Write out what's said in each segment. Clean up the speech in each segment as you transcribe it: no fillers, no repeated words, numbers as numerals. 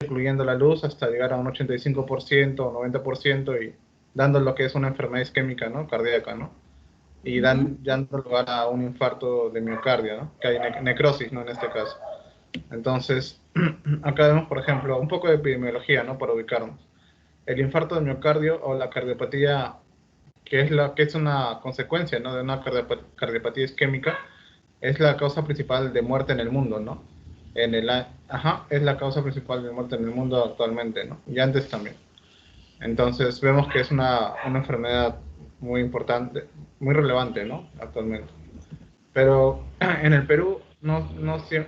incluyendo la luz hasta llegar a un 85% o 90% y dando lo que es una enfermedad isquémica, ¿no? Cardíaca, ¿no? Y dando lugar a un infarto de miocardio, ¿no? Que hay necrosis, ¿no? En este caso. Entonces, acá vemos, por ejemplo, un poco de epidemiología, ¿no? Para ubicarnos. El infarto de miocardio o la cardiopatía, que es una consecuencia, ¿no? De una cardiopatía isquémica, es la causa principal de muerte en el mundo, ¿no? Es la causa principal de muerte en el mundo actualmente, ¿no? Y antes también. Entonces vemos que es una enfermedad muy importante, muy relevante, ¿no? Actualmente. Pero en el Perú no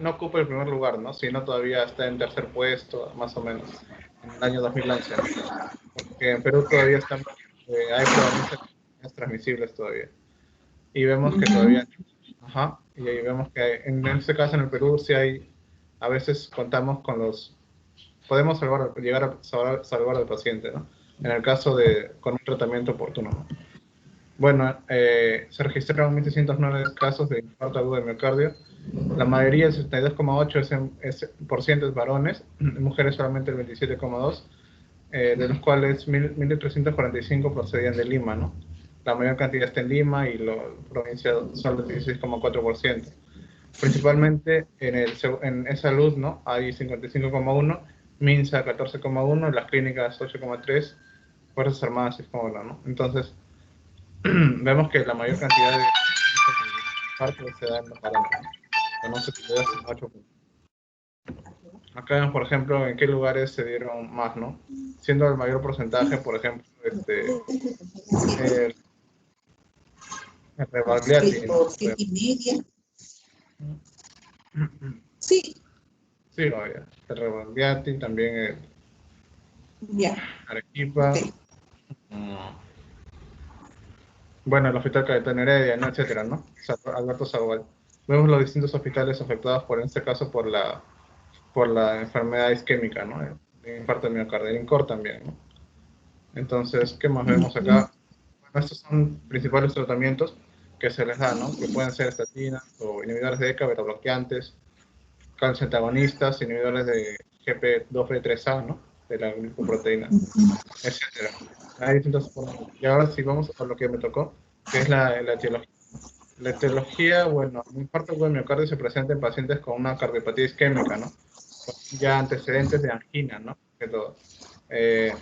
ocupa el primer lugar, ¿no? Sino todavía está en tercer puesto, más o menos, en el año 2011, ¿no? Porque en Perú todavía hay prevalencia de enfermedades transmisibles todavía. Y vemos que todavía, ajá, y ahí vemos que en este caso en el Perú sí hay, a veces contamos con podemos llegar a salvar al paciente, ¿no? En el caso con un tratamiento oportuno, ¿no? Bueno, se registraron 1.609 casos de infarto agudo de miocardio. La mayoría, el 62,8% es varones, mujeres solamente el 27,2%, de los cuales 1.345 procedían de Lima, ¿no? La mayor cantidad está en Lima y la provincia solo el 16,4%. Principalmente en salud, ¿no? Hay 55,1%, MINSA 14,1%, las clínicas 8,3%, Fuerzas Armadas 6,1%, ¿no? Entonces, vemos que la mayor cantidad de infartos se da en los varones, ¿no? No sé si te das mucho. Acá vemos, por ejemplo, en qué lugares se dieron más, ¿no? Siendo el mayor porcentaje, por ejemplo, el Rebagliati, ¿no? 7:30. Sí. Sí, vaya. El Rebagliati, también el Ya. Arequipa. Okay. Bueno, el Hospital Cayetano Heredia, ¿no? Etcétera, ¿no? Alberto Salval. Vemos los distintos hospitales afectados en este caso, por la enfermedad isquémica, ¿no? El infarto de miocardio, el INCOR también, ¿no? Entonces, ¿qué más vemos acá? Bueno, estos son principales tratamientos que se les da, ¿no? Que pueden ser estatinas o inhibidores de ECA, beta-bloqueantes, calcio antagonistas, inhibidores de GP2B3A, ¿no? De la glicoproteína, etcétera. Hay distintas formas. Y ahora sí vamos a lo que me tocó, que es la etiología. La etiología, bueno, un infarto de miocardio se presenta en pacientes con una cardiopatía isquémica, ¿no? Con ya antecedentes de angina, ¿no? Que todo. El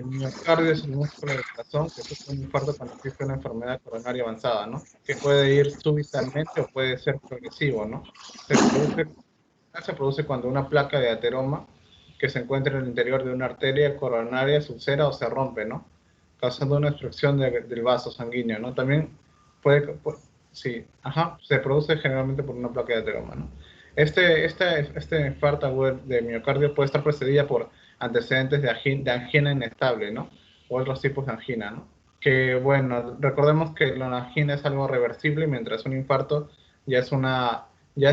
miocardio es el músculo del corazón que sufre un infarto cuando existe una enfermedad coronaria avanzada, ¿no? Que puede ir súbitamente o puede ser progresivo, ¿no? Se produce cuando una placa de ateroma que se encuentra en el interior de una arteria coronaria se ulcera o se rompe, ¿no? Causando una obstrucción del vaso sanguíneo, ¿no? También sí, ajá, se produce generalmente por una placa de ateroma, ¿no? Este infarto agudo de miocardio puede estar precedida por antecedentes de angina inestable, ¿no? O otros tipos de angina, ¿no? Que, bueno, recordemos que la angina es algo reversible, mientras un infarto ya es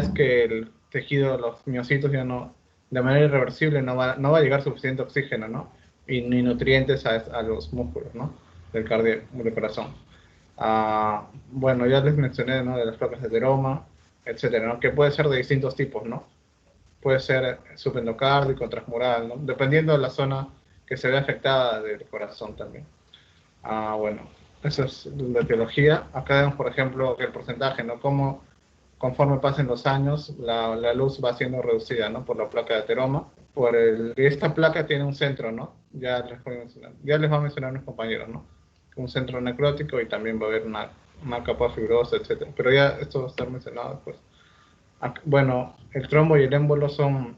que el tejido, los miocitos ya no, de manera irreversible no va a llegar suficiente oxígeno, ¿no? Y ni nutrientes a los músculos, ¿no? Del corazón. Bueno, ya les mencioné, ¿no? De las placas de ateroma, etcétera, ¿no? Que puede ser de distintos tipos, ¿no? Puede ser subendocárdico, transmural, ¿no? Dependiendo de la zona que se ve afectada del corazón también. Bueno, eso es la etiología. Acá vemos, por ejemplo, que el porcentaje, ¿no? Como conforme pasen los años, la luz va siendo reducida, ¿no? Por la placa de ateroma. Esta placa tiene un centro, ¿no? Ya les voy a mencionar mis compañeros, ¿no? Un centro necrótico y también va a haber una capa fibrosa, etcétera. Pero ya esto va a estar mencionado después. Bueno, el trombo y el émbolo son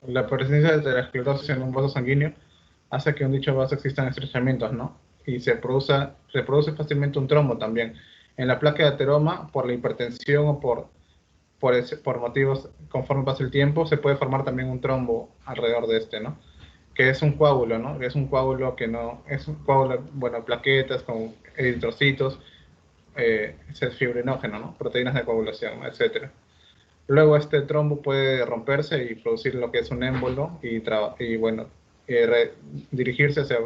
la presencia de la esclerosis en un vaso sanguíneo hace que en dicho vaso existan estrechamientos, ¿no? Y se produce fácilmente un trombo también. En la placa de ateroma, por la hipertensión o por motivos, conforme pasa el tiempo, se puede formar también un trombo alrededor de este, ¿no? Que es un coágulo, ¿no? Es un coágulo que no, es un coágulo, bueno, plaquetas con eritrocitos, es fibrinógeno, ¿no? Proteínas de coagulación, etcétera. Luego este trombo puede romperse y producir lo que es un émbolo y bueno, dirigirse hacia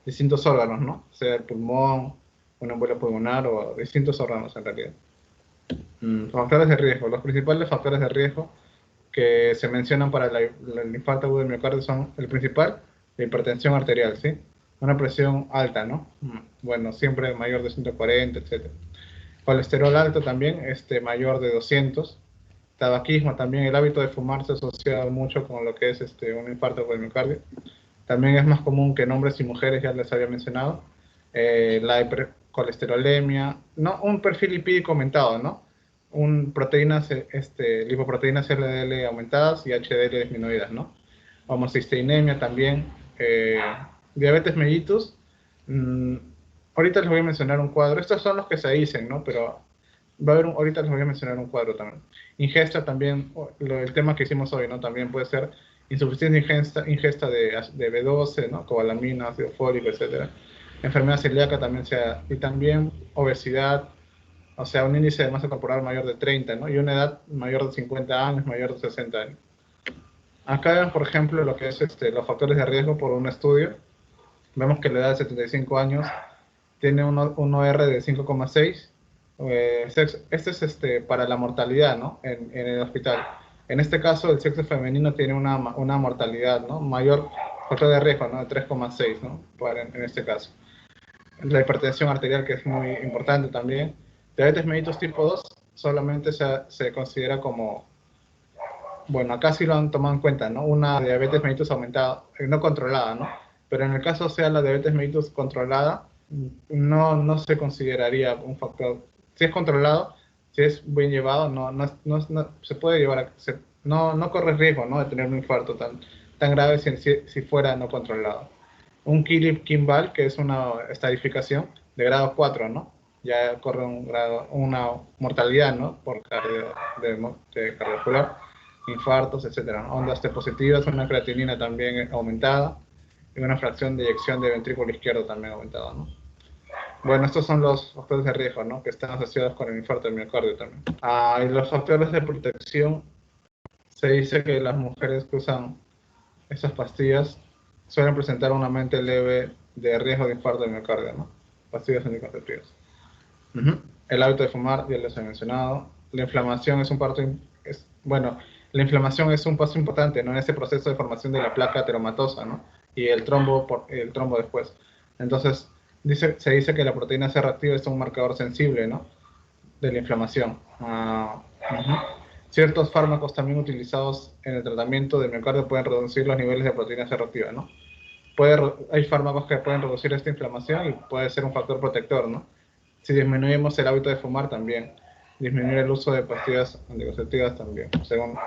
distintos órganos, ¿no? Sea el pulmón, un émbolo pulmonar o distintos órganos en realidad. Factores de riesgo. Los principales factores de riesgo que se mencionan para el infarto agudo del miocardio son el principal, la hipertensión arterial, ¿sí? Una presión alta, ¿no? Bueno, siempre mayor de 140, etc. Colesterol alto también, mayor de 200. Tabaquismo también, el hábito de fumar se asocia mucho con lo que es un infarto agudo del miocardio. También es más común que en hombres y mujeres, ya les había mencionado. La hipercolesterolemia, no, un perfil lipídico aumentado, ¿no? Proteínas, lipoproteínas LDL aumentadas y HDL disminuidas, ¿no? Homocisteinemia también, diabetes mellitus. Ahorita les voy a mencionar un cuadro. Estos son los que se dicen, ¿no? Pero va a haber ahorita les voy a mencionar un cuadro también. Ingesta también, el tema que hicimos hoy, ¿no? También puede ser insuficiencia ingesta de B12, ¿no? Cobalamina, ácido fólico, etc. Enfermedad celíaca también y también obesidad, o sea, un índice de masa corporal mayor de 30, ¿no? Y una edad mayor de 50 años, mayor de 60 años. Acá vemos, por ejemplo, lo que es los factores de riesgo por un estudio. Vemos que la edad de 75 años tiene un OR de 5,6. Este es para la mortalidad, ¿no? En el hospital. En este caso, el sexo femenino tiene una mortalidad, ¿no? Mayor factor de riesgo, ¿no? De 3,6, ¿no? En este caso. La hipertensión arterial, que es muy importante también. Diabetes mellitus tipo 2 solamente se considera como, bueno, acá sí lo han tomado en cuenta, ¿no? Una diabetes mellitus aumentada, no controlada, ¿no? Pero en el caso sea la diabetes mellitus controlada, no se consideraría un factor. Si es controlado, si es bien llevado, no se puede llevar no corre riesgo, ¿no? De tener un infarto tan grave si fuera no controlado. Un Killip-Kimball, que es una estadificación de grado 4, ¿no? Ya corre una mortalidad, ¿no? Por cardiovascular, infartos, etcétera, ¿no? Ondas T positivas, una creatinina también aumentada y una fracción de eyección de ventrículo izquierdo también aumentada, ¿no? Bueno, estos son los factores de riesgo, ¿no? Que están asociados con el infarto del miocardio también. Y los factores de protección, se dice que las mujeres que usan esas pastillas suelen presentar una mente leve de riesgo de infarto del miocardio, ¿no? Pastillas anticonceptivas. El hábito de fumar, ya les he mencionado. La inflamación es la inflamación es un paso importante, ¿no? En este proceso de formación de la placa ateromatosa, ¿no? Y el trombo después. Entonces, se dice que la proteína C reactiva es un marcador sensible, ¿no? De la inflamación. Ciertos fármacos también utilizados en el tratamiento del miocardio pueden reducir los niveles de proteína C reactiva, ¿no? Hay fármacos que pueden reducir esta inflamación y puede ser un factor protector, ¿no? Si disminuimos el hábito de fumar también, disminuir el uso de pastillas anticonceptivas también, según.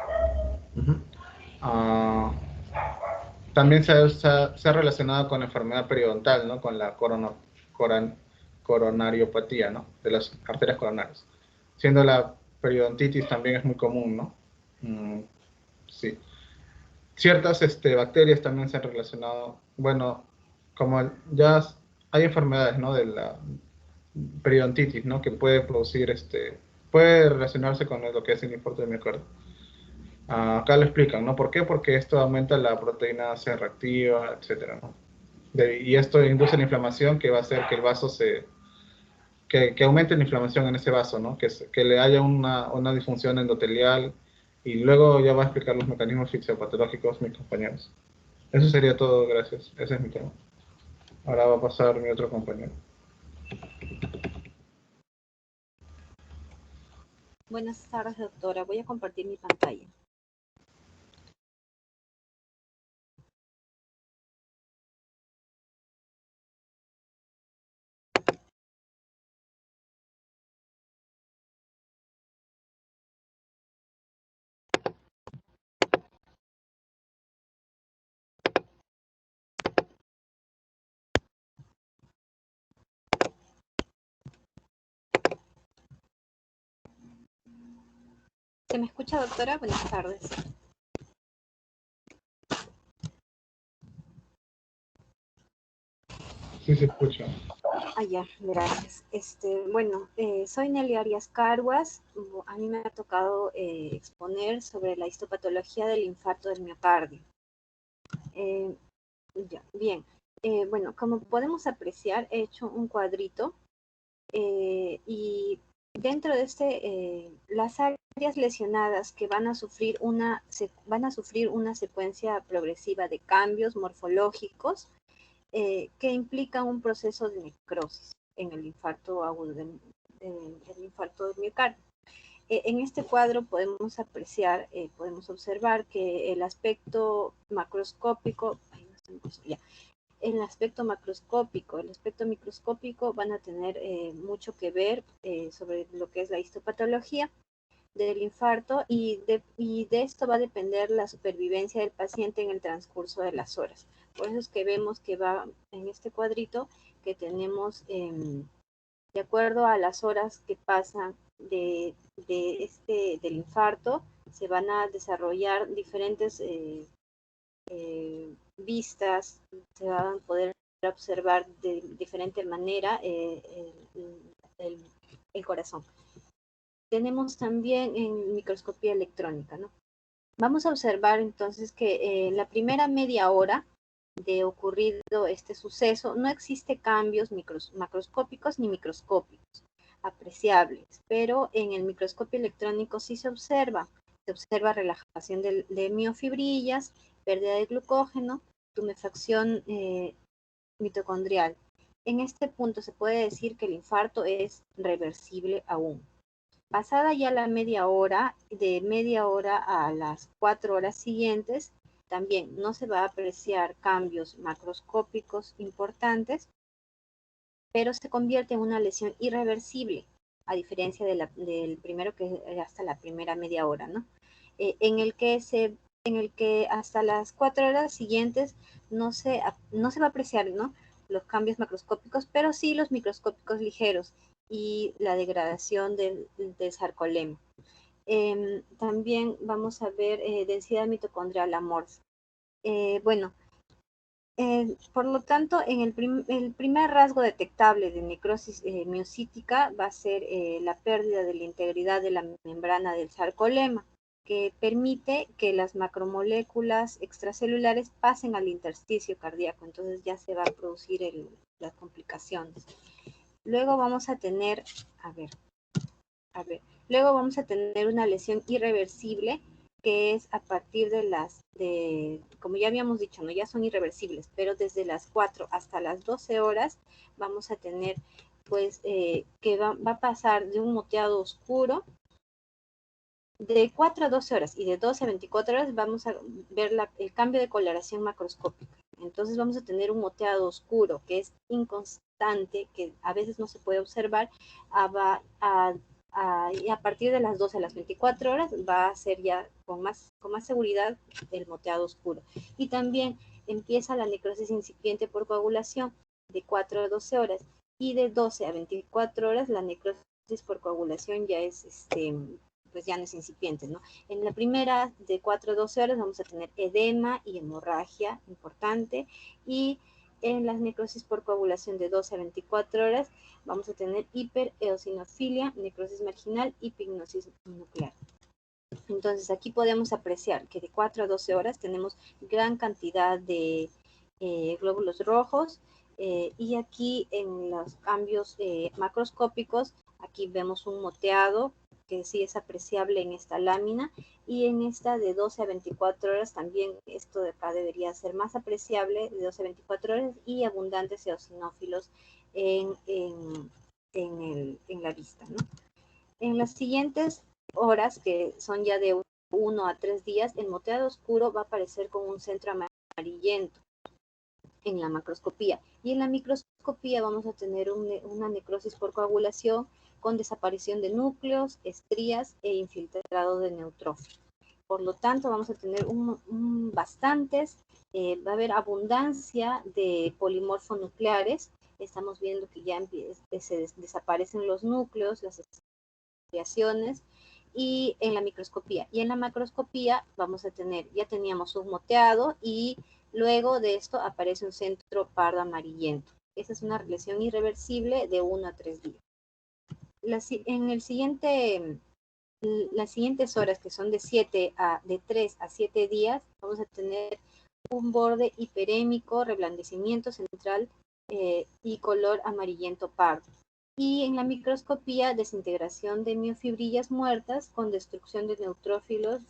También se ha relacionado con la enfermedad periodontal, ¿no? Con la coronariopatía, ¿no? De las arterias coronarias. Siendo la periodontitis también es muy común, ¿no? Sí. Ciertas bacterias también se han relacionado, bueno, como ya hay enfermedades, ¿no? De la periodontitis, ¿no? Que puede producir, puede relacionarse con lo que es el infarto de miocardio. Acá lo explican, ¿no? ¿Por qué? Porque esto aumenta la proteína C reactiva, etcétera, ¿no? Y esto induce la inflamación que va a hacer que el vaso que aumente la inflamación en ese vaso, ¿no? Que le haya una disfunción endotelial, y luego ya va a explicar los mecanismos fisiopatológicos mis compañeros. Eso sería todo, gracias. Ese es mi tema. Ahora va a pasar mi otro compañero. Buenas tardes, doctora. Voy a compartir mi pantalla. ¿Se me escucha, doctora? Buenas tardes. Sí, se escucha. Ya, gracias. Bueno, soy Nelly Arias Carguas. A mí me ha tocado exponer sobre la histopatología del infarto del miocardio. Ya, bien. Bueno, como podemos apreciar, he hecho un cuadrito y dentro de las áreas áreas lesionadas que van a sufrir una secuencia progresiva de cambios morfológicos que implican un proceso de necrosis en el infarto agudo el infarto del miocardio. En este cuadro podemos apreciar, podemos observar que el aspecto macroscópico, el aspecto macroscópico, el aspecto microscópico van a tener mucho que ver sobre lo que es la histopatología del infarto y de esto va a depender la supervivencia del paciente en el transcurso de las horas. Por eso es que vemos que va en este cuadrito que tenemos, de acuerdo a las horas que pasan del infarto, se van a desarrollar diferentes vistas, se van a poder observar de diferente manera el corazón. Tenemos también en microscopía electrónica, ¿no? Vamos a observar entonces que en la primera media hora de ocurrido este suceso no existe cambios macroscópicos ni microscópicos apreciables, pero en el microscopio electrónico sí se observa relajación de miofibrillas, pérdida de glucógeno, tumefacción mitocondrial. En este punto se puede decir que el infarto es reversible aún. Pasada ya la media hora, de media hora a las 4 horas siguientes, también no se va a apreciar cambios macroscópicos importantes, pero se convierte en una lesión irreversible, a diferencia del primero que es hasta la primera media hora, ¿no? En el que hasta las 4 horas siguientes no se va a apreciar, ¿no?, los cambios macroscópicos, pero sí los microscópicos ligeros y la degradación del sarcolema. También vamos a ver densidad mitocondrial amorfa. Bueno, por lo tanto, en el primer rasgo detectable de necrosis miocítica va a ser la pérdida de la integridad de la membrana del sarcolema, que permite que las macromoléculas extracelulares pasen al intersticio cardíaco. Entonces ya se va a producir las complicaciones. Luego vamos a tener, luego vamos a tener una lesión irreversible, que es a partir como ya habíamos dicho, ¿no?, ya son irreversibles, pero desde las 4 hasta las 12 horas vamos a tener, pues, que va a pasar de un moteado oscuro. De 4 a 12 horas y de 12 a 24 horas vamos a ver el cambio de coloración macroscópica. Entonces vamos a tener un moteado oscuro que es inconstante, que a veces no se puede observar, y a partir de las 12 a las 24 horas va a ser ya con más seguridad el moteado oscuro. Y también empieza la necrosis incipiente por coagulación de 4 a 12 horas y de 12 a 24 horas la necrosis por coagulación ya es pues ya no es incipiente, ¿no? En la primera, de 4 a 12 horas, vamos a tener edema y hemorragia importante, y en las necrosis por coagulación de 12 a 24 horas, vamos a tener hipereosinofilia, necrosis marginal y pignosis nuclear. Entonces, aquí podemos apreciar que de 4 a 12 horas tenemos gran cantidad de glóbulos rojos, y aquí en los cambios macroscópicos, aquí vemos un moteado que sí es apreciable en esta lámina, y en esta de 12 a 24 horas también esto de acá debería ser más apreciable, de 12 a 24 horas, y abundantes eosinófilos en la vista, ¿no? En las siguientes horas, que son ya de 1 a 3 días, el moteado oscuro va a aparecer con un centro amarillento en la macroscopía, y en la microscopía vamos a tener una necrosis por coagulación con desaparición de núcleos, estrías e infiltrado de neutrófilos. Por lo tanto, vamos a tener bastantes, va a haber abundancia de polimorfonucleares. Estamos viendo que ya se desaparecen los núcleos, las estriaciones, y en la microscopía. Y en la macroscopía vamos a tener, ya teníamos un moteado, y luego de esto aparece un centro pardo amarillento. Esa es una lesión irreversible de 1 a 3 días. Las siguientes horas, que son de 3 a 7 días, vamos a tener un borde hiperémico, reblandecimiento central y color amarillento pardo. Y en la microscopía, desintegración de miofibrillas muertas con destrucción de neutrófilos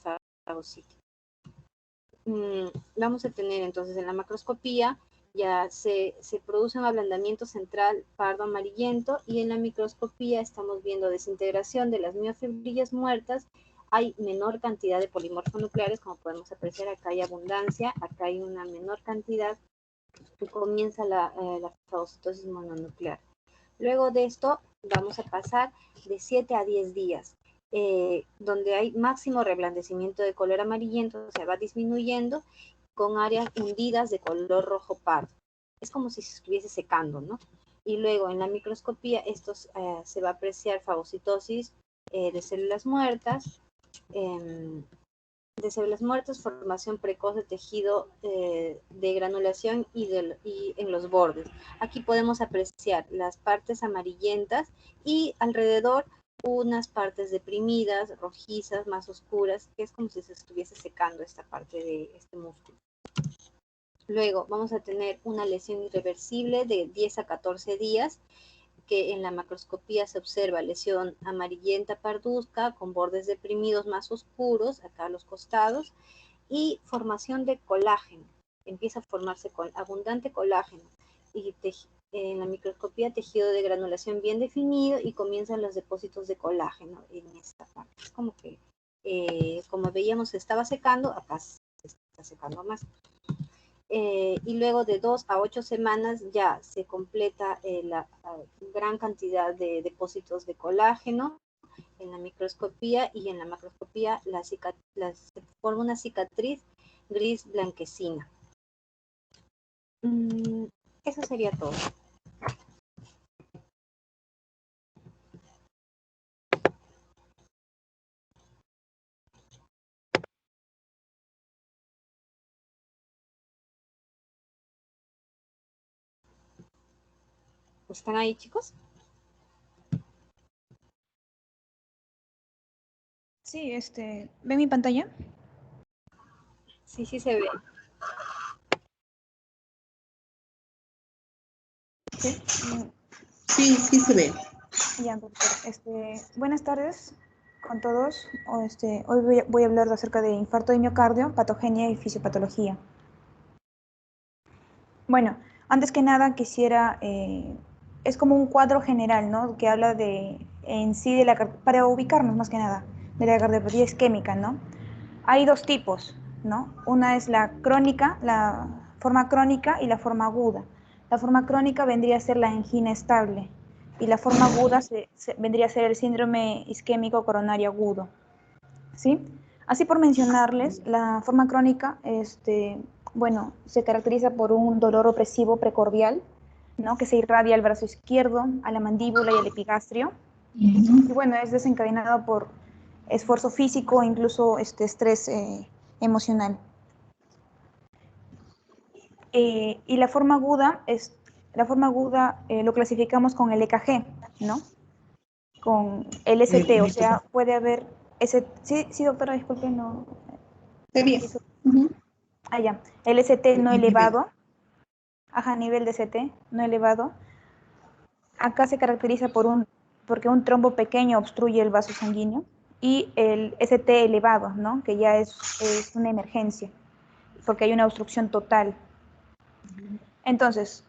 fagocíticos. Vamos a tener entonces en la macroscopía ya se produce un ablandamiento central pardo amarillento, y en la microscopía estamos viendo desintegración de las miofibrillas muertas. Hay menor cantidad de polimorfonucleares, como podemos apreciar, acá hay abundancia, acá hay una menor cantidad, y comienza la fagocitosis mononuclear. Luego de esto vamos a pasar de 7 a 10 días, donde hay máximo reblandecimiento de color amarillento, se va disminuyendo con áreas hundidas de color rojo pardo. Es como si se estuviese secando, ¿no? Y luego en la microscopía esto se va a apreciar fagocitosis de células muertas, formación precoz de tejido de granulación y en los bordes. Aquí podemos apreciar las partes amarillentas y alrededor unas partes deprimidas, rojizas, más oscuras, que es como si se estuviese secando esta parte de este músculo. Luego vamos a tener una lesión irreversible de 10 a 14 días, que en la macroscopía se observa lesión amarillenta parduzca con bordes deprimidos más oscuros acá a los costados, y formación de colágeno. Empieza a formarse con abundante colágeno, y en la microscopía tejido de granulación bien definido, y comienzan los depósitos de colágeno en esta parte. Es como que, como veíamos, se estaba secando, acá se está secando más. Y luego de 2 a 8 semanas ya se completa la gran cantidad de depósitos de colágeno en la microscopía, y en la macroscopía se forma una cicatriz gris blanquecina. Eso sería todo. ¿Están ahí, chicos? Sí, ¿ven mi pantalla? Sí, sí se ve. Sí. Sí, sí se ve. Ya, doctor. Buenas tardes con todos. Hoy voy a hablar acerca de infarto de miocardio, patogenia y fisiopatología. Bueno, antes que nada quisiera, es como un cuadro general, ¿no? Que habla en sí para ubicarnos más que nada, de la cardiopatía isquémica, ¿no? Hay dos tipos, ¿no? Una es la crónica, la forma crónica, y la forma aguda. La forma crónica vendría a ser la angina estable, y la forma aguda vendría a ser el síndrome isquémico coronario agudo, ¿sí? Así por mencionarles, la forma crónica, bueno, se caracteriza por un dolor opresivo precordial, ¿no? Que se irradia al brazo izquierdo, a la mandíbula y al epigastrio. Y bueno, es desencadenado por esfuerzo físico e incluso estrés emocional. Y la forma aguda lo clasificamos con el EKG, ¿no? Con el ST, o sea, puede haber sí, doctora, disculpe, no. Está bien. Ya. El ST no elevado, nivel de ST no elevado. Acá se caracteriza porque un trombo pequeño obstruye el vaso sanguíneo, y el ST elevado, ¿no? Que ya es una emergencia, porque hay una obstrucción total. Entonces,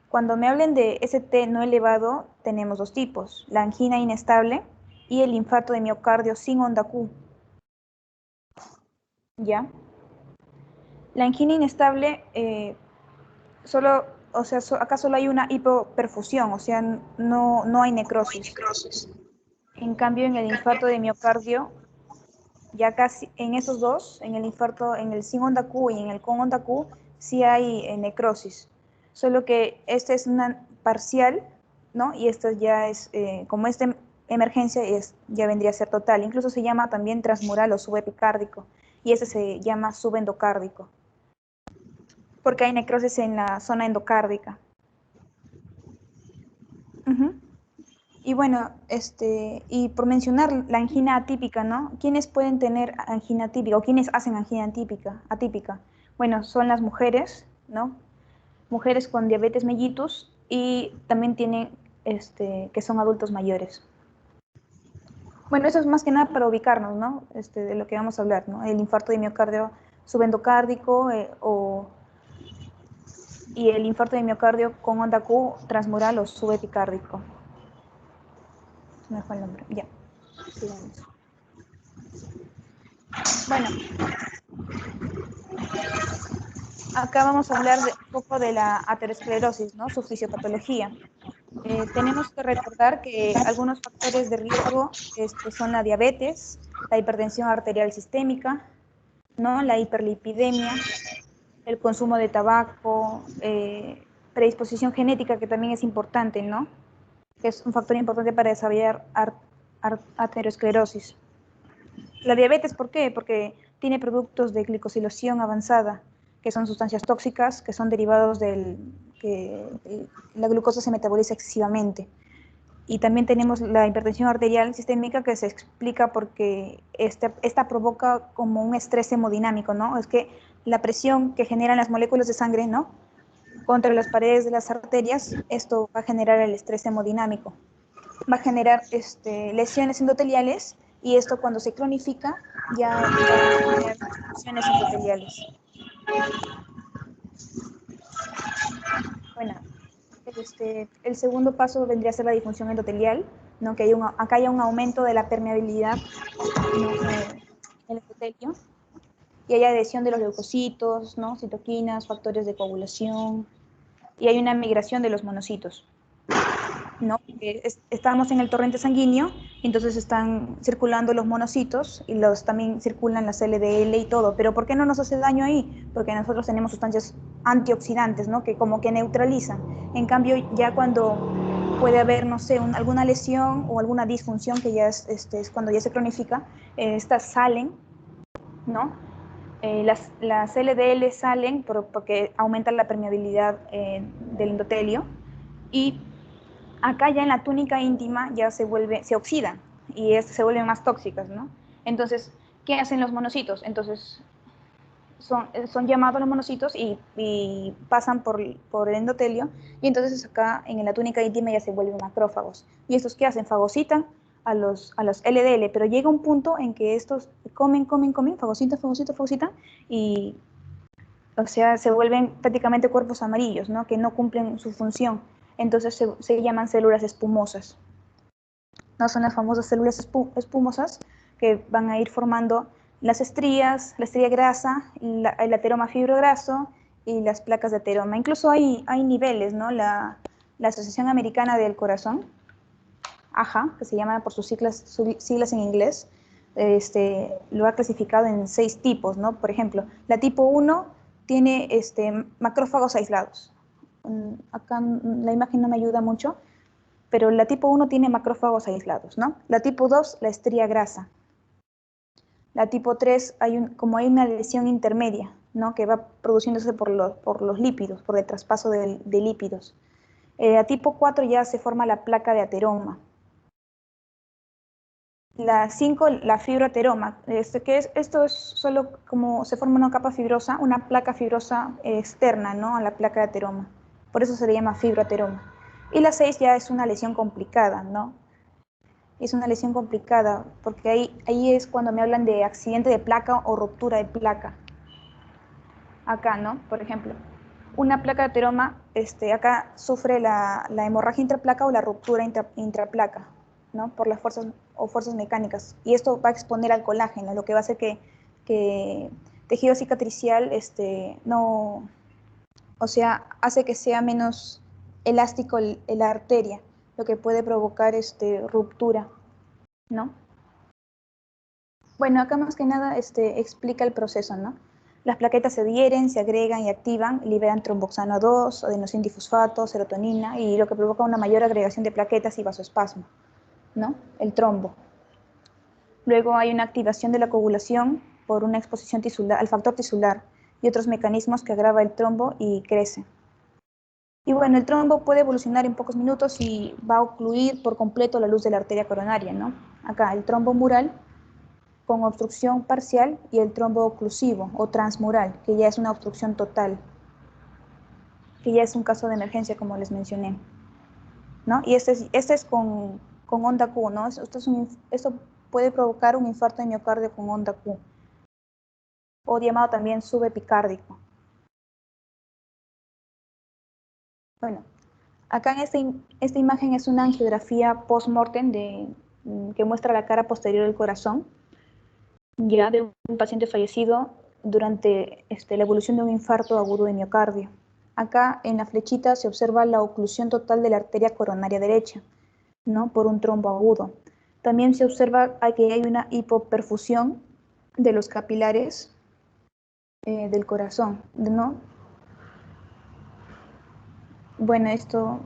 cuando me hablen de ST no elevado, tenemos dos tipos: la angina inestable y el infarto de miocardio sin onda Q. ¿Ya? La angina inestable, acá solo hay una hipoperfusión, o sea, no hay necrosis. En cambio, en el infarto de miocardio, ya casi en esos dos, en el infarto, en el sin onda Q y en el con onda Q, sí hay necrosis. Solo que esta es una parcial, ¿no? Y esto ya es, como es de emergencia, ya vendría a ser total. Incluso se llama también transmural o subepicárdico, y este se llama subendocárdico, porque hay necrosis en la zona endocárdica. Y bueno, y por mencionar la angina atípica, ¿no? ¿Quiénes pueden tener angina atípica o quiénes hacen angina atípica? Bueno, son las mujeres, ¿no? Mujeres con diabetes mellitus, y también tienen que son adultos mayores. Bueno, eso es más que nada para ubicarnos, ¿no? De lo que vamos a hablar, ¿no? El infarto de miocardio subendocárdico y el infarto de miocardio con onda Q transmural o subepicárdico. Me fue el nombre, ya. Sigamos. Bueno, acá vamos a hablar un poco de la aterosclerosis, ¿no? Su fisiopatología. Tenemos que recordar que algunos factores de riesgo son la diabetes, la hipertensión arterial sistémica, ¿no? La hiperlipidemia, el consumo de tabaco, predisposición genética, que también es importante, ¿no? Que es un factor importante para desarrollar aterosclerosis. La diabetes, ¿por qué? Porque tiene productos de glicosilación avanzada, que son sustancias tóxicas, que son derivados del que la glucosa se metaboliza excesivamente. Y también tenemos la hipertensión arterial sistémica, que se explica porque esta provoca como un estrés hemodinámico, ¿no? Es que la presión que generan las moléculas de sangre, ¿no?, contra las paredes de las arterias, esto va a generar el estrés hemodinámico. Va a generar lesiones endoteliales, y esto, cuando se cronifica, ya va a generar lesiones endoteliales. Bueno, el segundo paso vendría a ser la disfunción endotelial, ¿no? Que acá hay un aumento de la permeabilidad, ¿no?, en el endotelio, y hay adhesión de los leucocitos, ¿no?, citoquinas, factores de coagulación, y hay una migración de los monocitos, ¿no? Estamos en el torrente sanguíneo, entonces están circulando los monocitos y también circulan las LDL y todo. Pero ¿por qué no nos hace daño ahí? Porque nosotros tenemos sustancias antioxidantes, ¿no?, que como que neutralizan. En cambio, ya cuando puede haber, no sé, alguna lesión o alguna disfunción, que ya es cuando ya se cronifica, estas salen, ¿no? Las LDL salen porque aumentan la permeabilidad del endotelio, y acá ya en la túnica íntima ya se oxidan y se vuelven más tóxicas, ¿no? Entonces, ¿qué hacen los monocitos? Entonces, son llamados los monocitos y pasan por el endotelio, y entonces acá en la túnica íntima ya se vuelven macrófagos. ¿Y estos qué hacen? Fagocitan a los LDL, pero llega un punto en que estos comen, fagocitan, y, o sea, se vuelven prácticamente cuerpos amarillos, ¿no?, que no cumplen su función. Entonces se llaman células espumosas. No son las famosas células espumosas que van a ir formando las estrías, la estría grasa, el ateroma fibrograso y las placas de ateroma. Incluso hay niveles, ¿no? La Asociación Americana del Corazón, AHA, que se llama por sus siglas en inglés, lo ha clasificado en 6 tipos, ¿no? Por ejemplo, la tipo 1 tiene macrófagos aislados. Acá la imagen no me ayuda mucho, pero la tipo 1 tiene macrófagos aislados, ¿no? La tipo 2, la estría grasa. La tipo 3, como hay una lesión intermedia, ¿no?, que va produciéndose por los lípidos, por el traspaso de lípidos. La tipo 4 ya se forma la placa de ateroma. La 5, la fibroateroma. Esto es solo como se forma una capa fibrosa, una placa fibrosa externa, ¿no?, a la placa de ateroma. Por eso se le llama fibroateroma. Y la 6 ya es una lesión complicada, ¿no? Es una lesión complicada porque ahí es cuando me hablan de accidente de placa o ruptura de placa. Acá, ¿no? Por ejemplo, una placa de ateroma, acá sufre la hemorragia intraplaca o la ruptura intraplaca, ¿no?, por las fuerzas mecánicas. Y esto va a exponer al colágeno, lo que va a hacer que tejido cicatricial no, o sea, hace que sea menos elástico la arteria, lo que puede provocar ruptura, ¿no? Bueno, acá más que nada explica el proceso, ¿no? Las plaquetas se adhieren, se agregan y activan, liberan tromboxano 2, adenosín difosfato, serotonina, y lo que provoca una mayor agregación de plaquetas y vasoespasmo, ¿no? El trombo. Luego hay una activación de la coagulación por una exposición al factor tisular y otros mecanismos que agrava el trombo y crece. Y bueno, el trombo puede evolucionar en pocos minutos y va a ocluir por completo la luz de la arteria coronaria, ¿no? Acá el trombo mural con obstrucción parcial y el trombo oclusivo o transmural, que ya es una obstrucción total, que ya es un caso de emergencia, como les mencioné. ¿no? Y este es con onda Q, ¿no? Esto puede provocar un infarto de miocardio con onda Q, o llamado también subepicárdico. Bueno, acá en esta imagen es una angiografía post-mortem que muestra la cara posterior del corazón, ya de un paciente fallecido durante la evolución de un infarto agudo de miocardio. Acá en la flechita se observa la oclusión total de la arteria coronaria derecha, ¿no? Por un trombo agudo. También se observa que hay una hipoperfusión de los capilares del corazón, ¿no? Bueno, esto...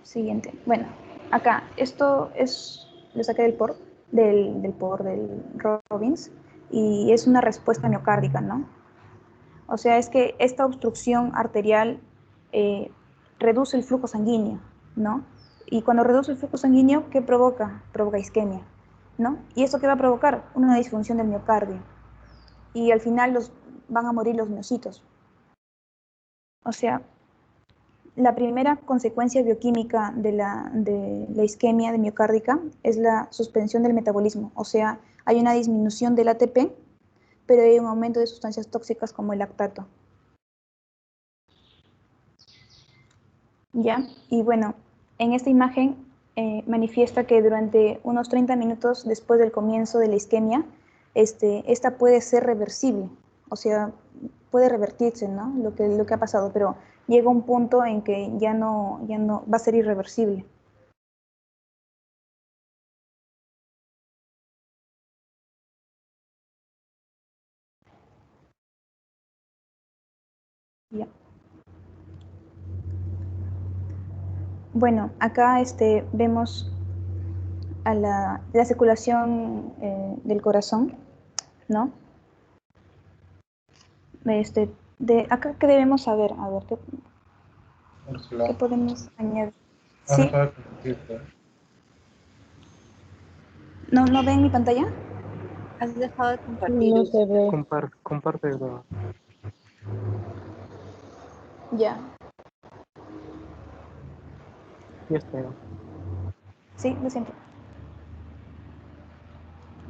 Siguiente. Bueno, acá, esto es, lo saqué del POR, del Robbins, y es una respuesta miocárdica, ¿no? O sea, es que esta obstrucción arterial reduce el flujo sanguíneo, ¿no? Y cuando reduce el flujo sanguíneo, ¿qué provoca? Provoca isquemia, ¿no? ¿Y esto qué va a provocar? Una disfunción del miocardio. Y al final van a morir los miocitos. O sea, la primera consecuencia bioquímica de la isquemia de miocárdica es la suspensión del metabolismo, o sea, hay una disminución del ATP, pero hay un aumento de sustancias tóxicas como el lactato. ¿Ya? Y bueno, en esta imagen manifiesta que durante unos 30 minutos después del comienzo de la isquemia, esta puede ser reversible, o sea, puede revertirse, ¿no? Lo que ha pasado, pero llega un punto en que ya no va a ser irreversible. Ya. Bueno, acá vemos a la circulación del corazón, ¿no? Acá, ¿qué debemos saber? A ver, ¿qué podemos añadir? ¿Sí? ¿No ven mi pantalla? Has dejado de compartir. No se ve. Comparte. Ya. Ya está. Sí, lo siento.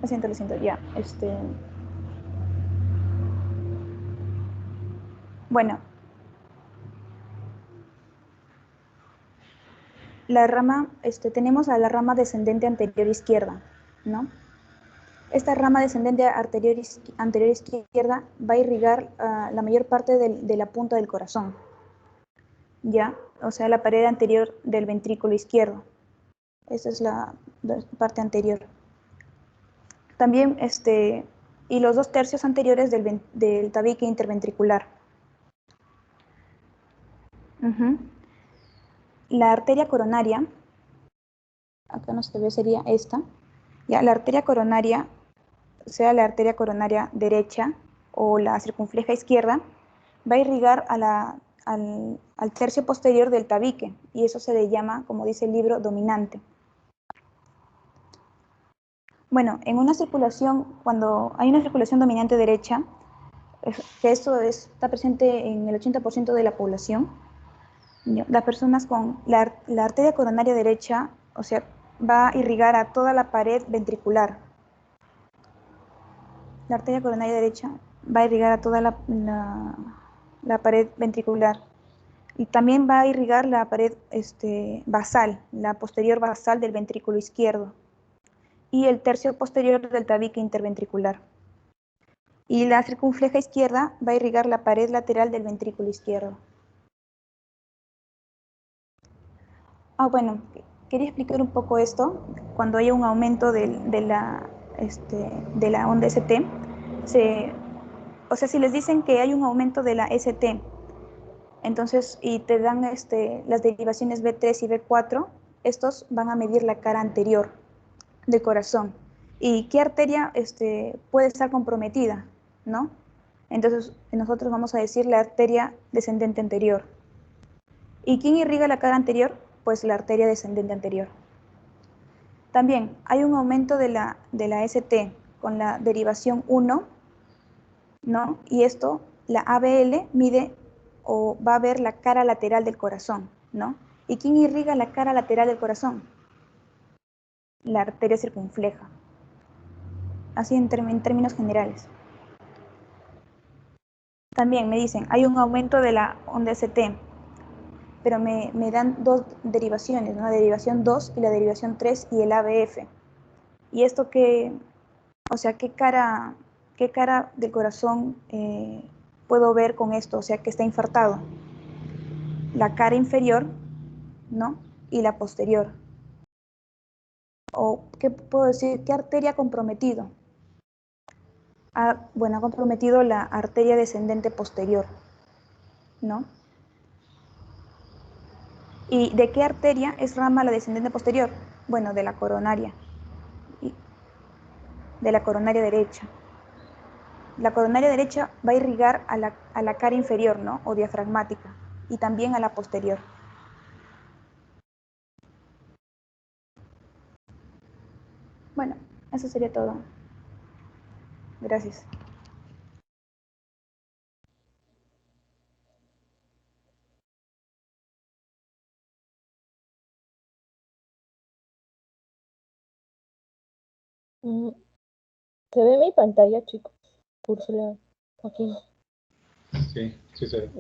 Lo siento, ya. Bueno. La rama, tenemos a la rama descendente anterior izquierda, ¿no? Esta rama descendente anterior izquierda va a irrigar la mayor parte de la punta del corazón, ¿ya? O sea, la pared anterior del ventrículo izquierdo. Esa es la parte anterior. También, y los 2/3 anteriores del tabique interventricular. La arteria coronaria, acá no se ve, sería esta. Ya, la arteria coronaria, sea la arteria coronaria derecha o la circunfleja izquierda, va a irrigar al tercio posterior del tabique, y eso se le llama, como dice el libro, dominante. Bueno, en una circulación, cuando hay una circulación dominante derecha, que esto está presente en el 80% de la población, las personas con la arteria coronaria derecha, o sea, va a irrigar a toda la pared ventricular. La arteria coronaria derecha va a irrigar a toda la pared ventricular. Y también va a irrigar la pared basal, la posterior basal del ventrículo izquierdo. Y el tercio posterior del tabique interventricular. Y la circunfleja izquierda va a irrigar la pared lateral del ventrículo izquierdo. Bueno, quería explicar un poco esto. Cuando hay un aumento de la onda ST, o sea, si les dicen que hay un aumento de la ST, entonces, y te dan las derivaciones B3 y B4, estos van a medir la cara anterior del corazón. ¿Y qué arteria puede estar comprometida, no? Entonces, nosotros vamos a decir la arteria descendente anterior. ¿Y quién irriga la cara anterior? Pues la arteria descendente anterior. También hay un aumento de la ST con la derivación 1, ¿no? Y esto, la ABL mide o va a ver la cara lateral del corazón, ¿no? ¿Y quién irriga la cara lateral del corazón? La arteria circunfleja. Así en términos generales. También me dicen, hay un aumento de la onda ST, pero me dan dos derivaciones, ¿no? La derivación 2 y la derivación 3 y el ABF. ¿Y esto qué, o sea, qué cara del corazón puedo ver con esto? O sea, que está infartado. La cara inferior, ¿no? Y la posterior. ¿O qué puedo decir? ¿Qué arteria ha comprometido? Bueno, ha comprometido la arteria descendente posterior, ¿no? ¿Y de qué arteria es rama la descendente posterior? Bueno, de la coronaria, de la coronaria derecha. La coronaria derecha va a irrigar a la cara inferior, ¿no? O diafragmática, y también a la posterior. Bueno, eso sería todo. Gracias. ¿Se ve mi pantalla, chicos? Úrsula, Joaquín. Sí, sí se ve.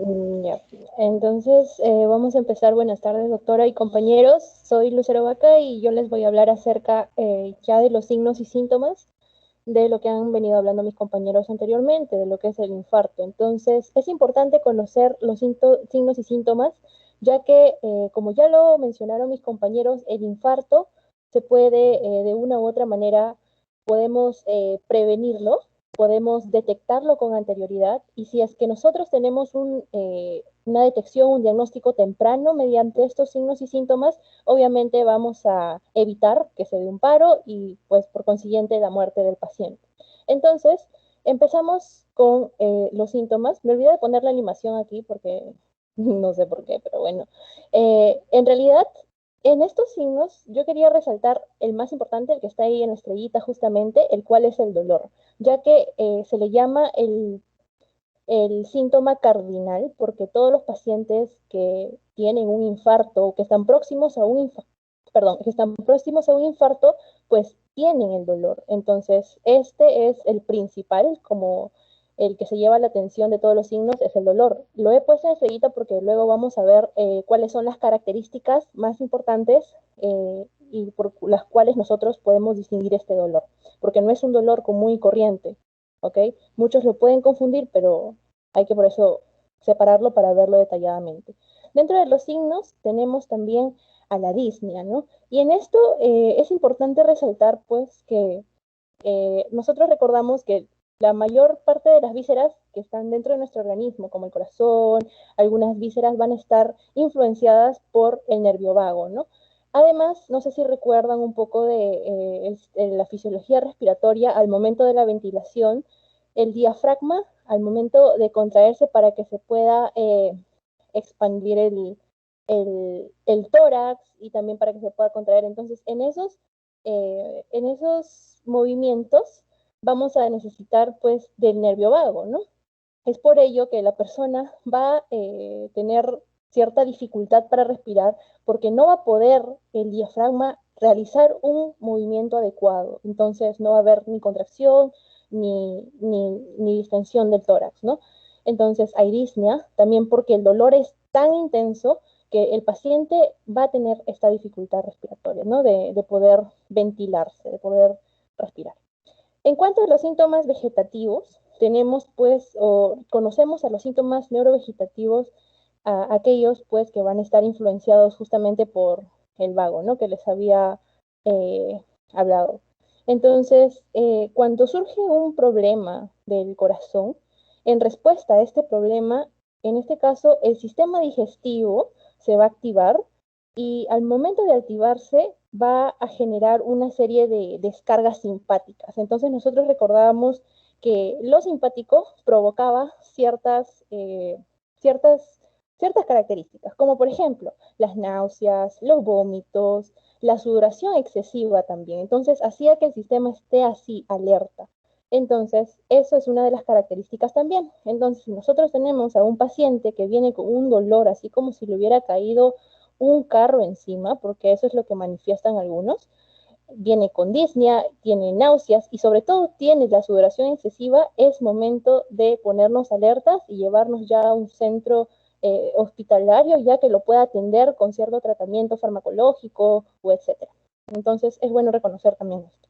Ya. Entonces, vamos a empezar. Buenas tardes, doctora y compañeros. Soy Lucero Vaca y yo les voy a hablar acerca ya de los signos y síntomas de lo que han venido hablando mis compañeros anteriormente, de lo que es el infarto. Entonces, es importante conocer los signos y síntomas, ya que, como ya lo mencionaron mis compañeros, el infarto se puede, de una u otra manera, podemos prevenirlo, podemos detectarlo con anterioridad, y si es que nosotros tenemos una detección, un diagnóstico temprano mediante estos signos y síntomas, obviamente vamos a evitar que se dé un paro y pues por consiguiente la muerte del paciente. Entonces, empezamos con los síntomas. Me olvidé de poner la animación aquí porque no sé por qué, pero bueno. En realidad, en estos signos yo quería resaltar el más importante, el que está ahí en la estrellita justamente, el cual es el dolor, ya que se le llama el síntoma cardinal, porque todos los pacientes que tienen un infarto o que están próximos a un infarto, que están próximos a un infarto, pues tienen el dolor. Entonces, este es el principal, como el que se lleva la atención de todos los signos, es el dolor. Lo he puesto en estrellita porque luego vamos a ver cuáles son las características más importantes y por las cuales nosotros podemos distinguir este dolor, porque no es un dolor común y corriente. ¿Ok? Muchos lo pueden confundir, pero hay que por eso separarlo para verlo detalladamente. Dentro de los signos tenemos también a la disnea, ¿no? Y en esto es importante resaltar, pues, que nosotros recordamos que la mayor parte de las vísceras que están dentro de nuestro organismo, como el corazón, algunas vísceras van a estar influenciadas por el nervio vago, ¿no? Además, no sé si recuerdan un poco de la fisiología respiratoria al momento de la ventilación, el diafragma al momento de contraerse para que se pueda expandir el tórax y también para que se pueda contraer. Entonces, en esos movimientos vamos a necesitar pues del nervio vago, ¿no? Es por ello que la persona va a tener cierta dificultad para respirar porque no va a poder el diafragma realizar un movimiento adecuado. Entonces no va a haber ni contracción ni distensión del tórax, ¿no? Entonces hay disnea también porque el dolor es tan intenso que el paciente va a tener esta dificultad respiratoria, ¿no? De poder ventilarse, de poder respirar. En cuanto a los síntomas vegetativos, tenemos pues, o conocemos a los síntomas neurovegetativos, a aquellos pues que van a estar influenciados justamente por el vago, ¿no? Que les había hablado. Entonces, cuando surge un problema del corazón, en respuesta a este problema, en este caso, el sistema digestivo se va a activar y al momento de activarse va a generar una serie de descargas simpáticas. Entonces nosotros recordábamos que lo simpático provocaba ciertas características, como por ejemplo las náuseas, los vómitos, la sudoración excesiva también. Entonces hacía que el sistema esté así, alerta. Entonces, eso es una de las características también. Entonces, si nosotros tenemos a un paciente que viene con un dolor, así como si le hubiera caído un carro encima, porque eso es lo que manifiestan algunos. Viene con disnea, tiene náuseas y sobre todo tiene la sudoración excesiva, es momento de ponernos alertas y llevarnos ya a un centro hospitalario, ya que lo pueda atender con cierto tratamiento farmacológico o etcétera. Entonces es bueno reconocer también esto.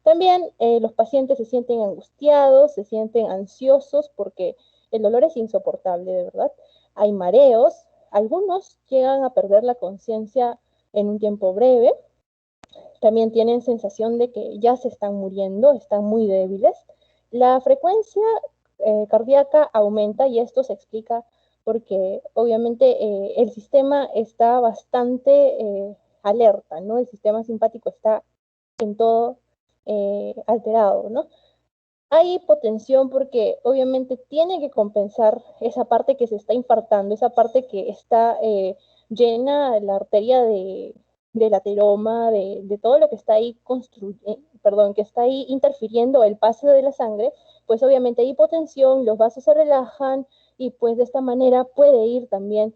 También los pacientes se sienten angustiados, se sienten ansiosos porque el dolor es insoportable, de verdad. Hay mareos, algunos llegan a perder la conciencia en un tiempo breve. También tienen sensación de que ya se están muriendo, están muy débiles. La frecuencia cardíaca aumenta y esto se explica porque obviamente el sistema está bastante alerta, ¿no? El sistema simpático está en todo alterado, ¿no? Hay hipotensión porque obviamente tiene que compensar esa parte que se está infartando, esa parte que está llena la arteria del ateroma, de todo lo que está ahí que está ahí interfiriendo el pase de la sangre, pues obviamente hay hipotensión, los vasos se relajan y pues de esta manera puede ir también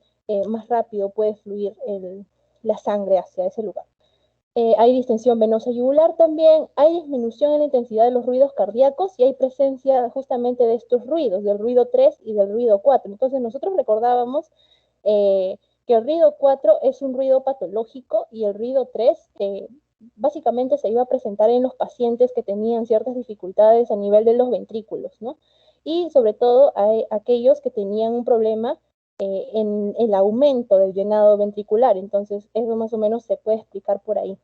más rápido, puede fluir la sangre hacia ese lugar. Hay distensión venosa yugular también, hay disminución en la intensidad de los ruidos cardíacos y hay presencia justamente de estos ruidos, del ruido 3 y del ruido 4. Entonces nosotros recordábamos que el ruido 4 es un ruido patológico y el ruido 3 básicamente se iba a presentar en los pacientes que tenían ciertas dificultades a nivel de los ventrículos, ¿no? Y sobre todo hay aquellos que tenían un problema en el aumento del llenado ventricular. Entonces, eso más o menos se puede explicar por ahí.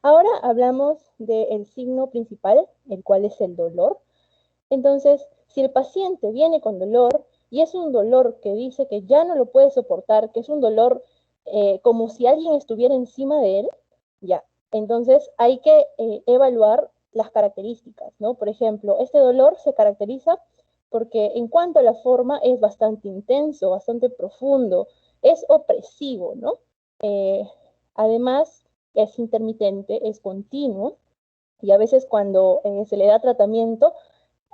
Ahora hablamos del signo principal, el cual es el dolor. Entonces, si el paciente viene con dolor y es un dolor que dice que ya no lo puede soportar, que es un dolor como si alguien estuviera encima de él, ya. Entonces, hay que evaluar las características, ¿no? Por ejemplo, este dolor se caracteriza porque en cuanto a la forma es bastante intenso, bastante profundo, es opresivo, ¿no? Además, es intermitente, es continuo, y a veces cuando se le da tratamiento,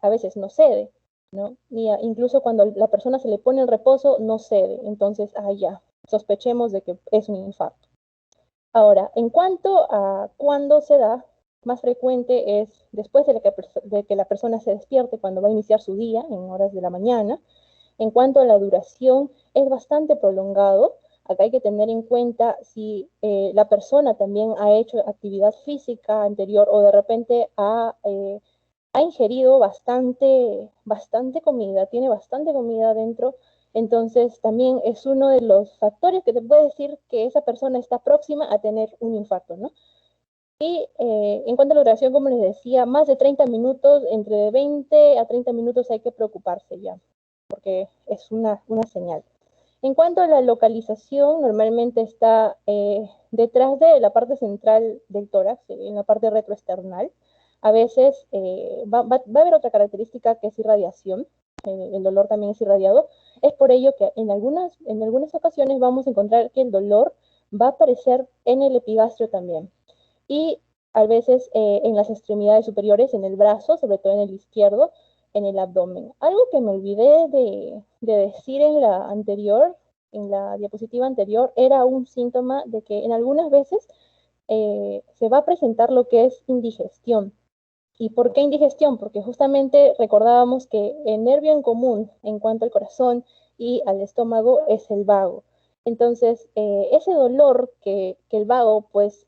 a veces no cede, ¿no? Incluso cuando la persona se le pone en reposo, no cede. Entonces, ya, sospechemos de que es un infarto. Ahora, en cuanto a cuándo se da, más frecuente es después de que la persona se despierte cuando va a iniciar su día, en horas de la mañana. En cuanto a la duración, es bastante prolongado. Acá hay que tener en cuenta si la persona también ha hecho actividad física anterior o de repente ha ingerido bastante comida, tiene bastante comida dentro. Entonces también es uno de los factores que te puede decir que esa persona está próxima a tener un infarto, ¿no? Y en cuanto a la duración, como les decía, más de 30 minutos, entre 20 a 30 minutos hay que preocuparse ya, porque es una señal. En cuanto a la localización, normalmente está detrás de la parte central del tórax, en la parte retroesternal. A veces va a haber otra característica que es irradiación, el dolor también es irradiado. Es por ello que en algunas ocasiones vamos a encontrar que el dolor va a aparecer en el epigastrio también. Y a veces en las extremidades superiores, en el brazo, sobre todo en el izquierdo, en el abdomen. Algo que me olvidé de decir en la diapositiva anterior, era un síntoma de que en algunas veces se va a presentar lo que es indigestión. ¿Y por qué indigestión? Porque justamente recordábamos que el nervio en común en cuanto al corazón y al estómago es el vago. Entonces, ese dolor que el vago pues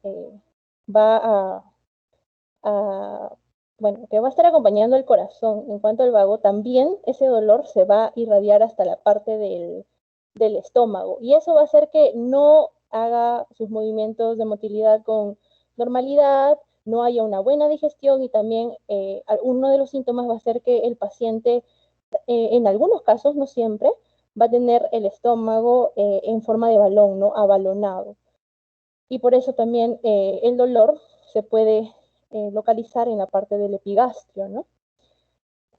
va que va a estar acompañando al corazón en cuanto al vago, también ese dolor se va a irradiar hasta la parte del estómago. Y eso va a hacer que no haga sus movimientos de motilidad con normalidad, no haya una buena digestión y también uno de los síntomas va a ser que el paciente, en algunos casos, no siempre, va a tener el estómago en forma de balón, ¿no? Abalonado. Y por eso también el dolor se puede localizar en la parte del epigastrio, ¿no?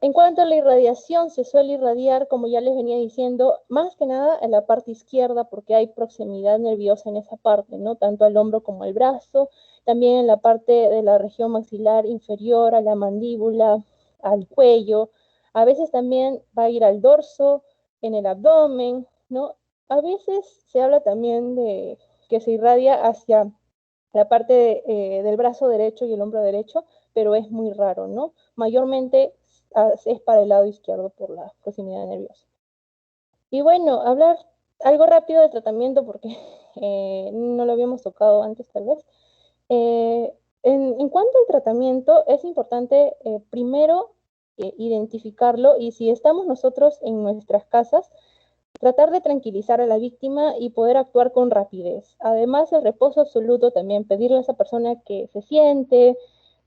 En cuanto a la irradiación, se suele irradiar, como ya les venía diciendo, más que nada en la parte izquierda, porque hay proximidad nerviosa en esa parte, ¿no? Tanto al hombro como al brazo, también en la parte de la región maxilar inferior, a la mandíbula, al cuello, a veces también va a ir al dorso, en el abdomen, ¿no? A veces se habla también de que se irradia hacia la parte del brazo derecho y el hombro derecho, pero es muy raro, ¿no? Mayormente es para el lado izquierdo por la proximidad nerviosa. Y bueno, hablar algo rápido de tratamiento porque no lo habíamos tocado antes tal vez. En cuanto al tratamiento, es importante primero identificarlo y si estamos nosotros en nuestras casas, tratar de tranquilizar a la víctima y poder actuar con rapidez. Además, el reposo absoluto también, pedirle a esa persona que se siente,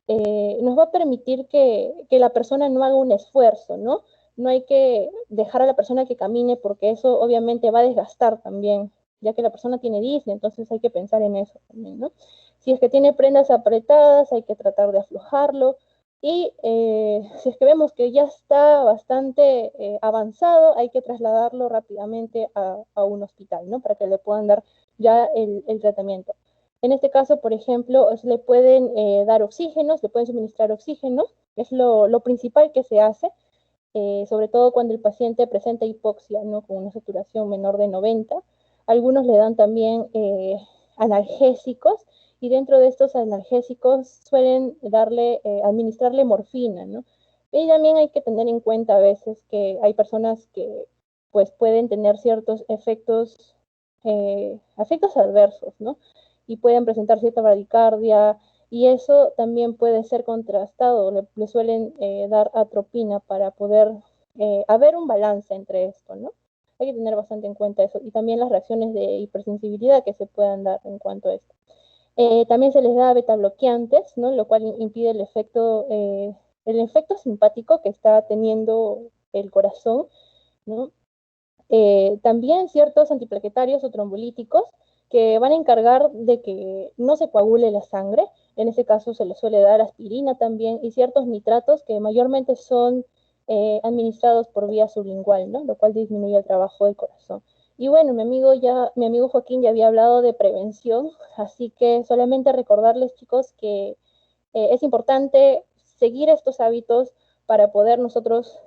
nos va a permitir que la persona no haga un esfuerzo, ¿no? No hay que dejar a la persona que camine porque eso obviamente va a desgastar también, ya que la persona tiene disney, entonces hay que pensar en eso también, ¿no? Si es que tiene prendas apretadas, hay que tratar de aflojarlo. Y si es que vemos que ya está bastante avanzado, hay que trasladarlo rápidamente a un hospital, ¿no? Para que le puedan dar ya el tratamiento. En este caso, por ejemplo, le pueden dar oxígeno, le pueden suministrar oxígeno, es lo principal que se hace, sobre todo cuando el paciente presenta hipoxia, ¿no? Con una saturación menor de 90. Algunos le dan también analgésicos y dentro de estos analgésicos suelen administrarle morfina, ¿no? Y también hay que tener en cuenta a veces que hay personas que pues pueden tener ciertos efectos adversos, ¿no? Y pueden presentar cierta bradicardia, y eso también puede ser contrastado. Le suelen dar atropina para poder haber un balance entre esto, ¿no? Hay que tener bastante en cuenta eso. Y también las reacciones de hipersensibilidad que se puedan dar en cuanto a esto. También se les da betabloqueantes, ¿no? Lo cual impide el efecto simpático que está teniendo el corazón, ¿no? También ciertos antiplaquetarios o trombolíticos que van a encargar de que no se coagule la sangre. En ese caso se le suele dar aspirina también y ciertos nitratos que mayormente son administrados por vía sublingual, ¿no? Lo cual disminuye el trabajo del corazón. Y bueno, mi amigo Joaquín ya había hablado de prevención, así que solamente recordarles, chicos, que es importante seguir estos hábitos para poder nosotros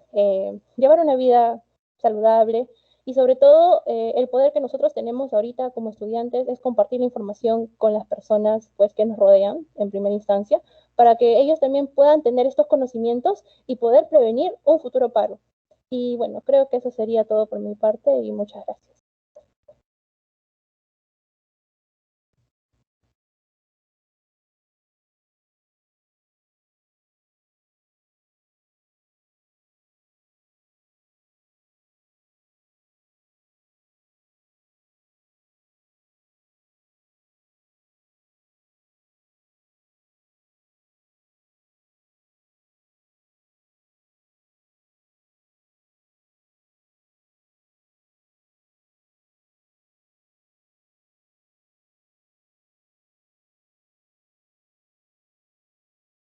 llevar una vida saludable y sobre todo el poder que nosotros tenemos ahorita como estudiantes es compartir la información con las personas pues, que nos rodean en primera instancia para que ellos también puedan tener estos conocimientos y poder prevenir un futuro paro. Y bueno, creo que eso sería todo por mi parte y muchas gracias.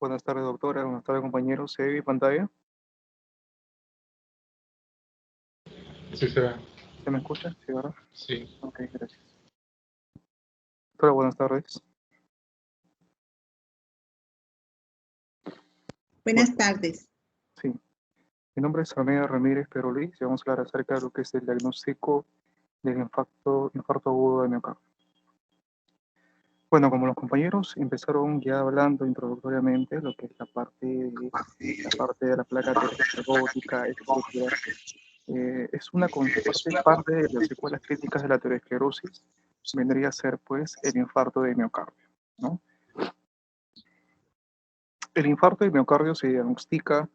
Buenas tardes, doctora. Buenas tardes, compañeros. ¿Se ve mi pantalla? Sí, se ve. ¿Se me escucha? Sí, ¿verdad? Sí. Ok, gracias. Doctora, buenas tardes. Buenas tardes. Sí. Mi nombre es Almeida Ramírez Perolí y vamos a hablar acerca de lo que es el diagnóstico del infarto agudo de miocardio. Bueno, como los compañeros empezaron ya hablando introductoriamente lo que es la parte de la placa aterosclerótica, etcétera, es una constante parte de las secuelas críticas de la aterosclerosis, vendría a ser pues el infarto de miocardio, ¿no? El infarto de miocardio se diagnostica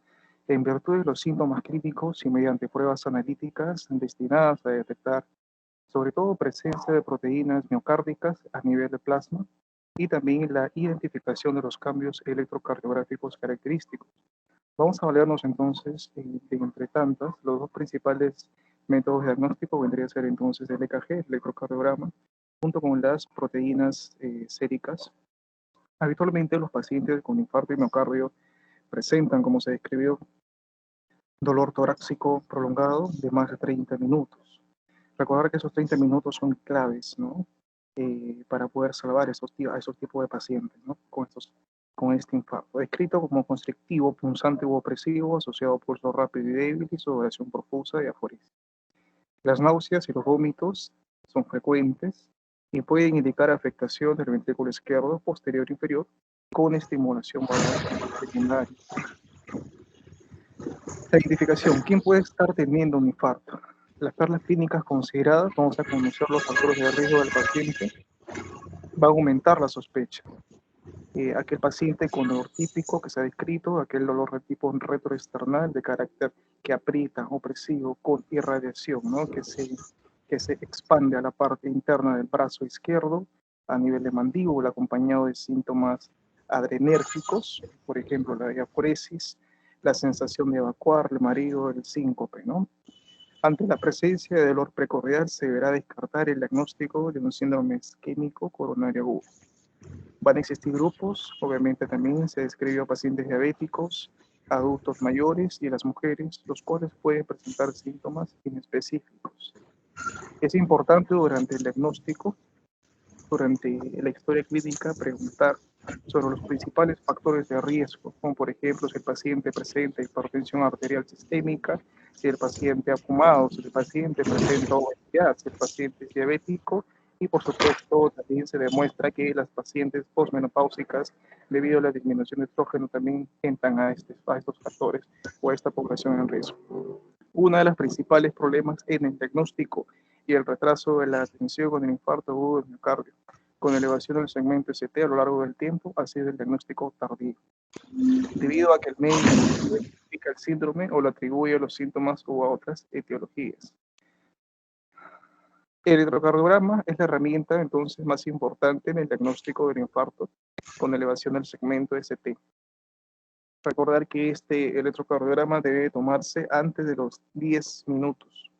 en virtud de los síntomas críticos y mediante pruebas analíticas destinadas a detectar sobre todo presencia de proteínas miocárdicas a nivel de plasma y también la identificación de los cambios electrocardiográficos característicos. Vamos a valernos entonces, entre tantas, los dos principales métodos diagnósticos vendría a ser entonces el EKG, electrocardiograma, junto con las proteínas séricas. Habitualmente los pacientes con infarto y miocardio presentan, como se describió, dolor torácico prolongado de más de 30 minutos. Recordar que esos 30 minutos son claves, ¿no? Para poder salvar a esos tipos de pacientes, ¿no? Con este infarto. Descrito como constrictivo, punzante u opresivo, asociado a pulso rápido y débil y sudoración profusa y aforismo. Las náuseas y los vómitos son frecuentes y pueden indicar afectación del ventrículo izquierdo posterior inferior con estimulación secundaria. La identificación. ¿Quién puede estar teniendo un infarto? Las perlas clínicas consideradas, vamos a conocer los factores de riesgo del paciente, va a aumentar la sospecha. Aquel paciente con dolor típico que se ha descrito, aquel dolor de tipo retroesternal de carácter que aprieta, opresivo, con irradiación, ¿no? que se expande a la parte interna del brazo izquierdo a nivel de mandíbula, acompañado de síntomas adrenérgicos, por ejemplo, la diaforesis, la sensación de evacuar, el mareo, el síncope, ¿no? Ante la presencia de dolor precordial, se deberá descartar el diagnóstico de un síndrome isquémico coronario agudo. Van a existir grupos, obviamente también se describió a pacientes diabéticos, adultos mayores y las mujeres, los cuales pueden presentar síntomas inespecíficos. Es importante durante el diagnóstico, durante la historia clínica, preguntar sobre los principales factores de riesgo, como por ejemplo si el paciente presenta hipertensión arterial sistémica, si el paciente ha fumado, si el paciente presenta obesidad, si el paciente es diabético, y por supuesto también se demuestra que las pacientes posmenopáusicas, debido a la disminución de estrógeno, también entran a estos factores o a esta población en riesgo. Uno de los principales problemas en el diagnóstico y el retraso de la atención con el infarto agudo del miocardio, con elevación del segmento ST a lo largo del tiempo, ha sido el diagnóstico tardío, debido a que el médico no identifica el síndrome o lo atribuye a los síntomas o a otras etiologías. El electrocardiograma es la herramienta entonces más importante en el diagnóstico del infarto con elevación del segmento ST. Recordar que este electrocardiograma debe tomarse antes de los 10 minutos.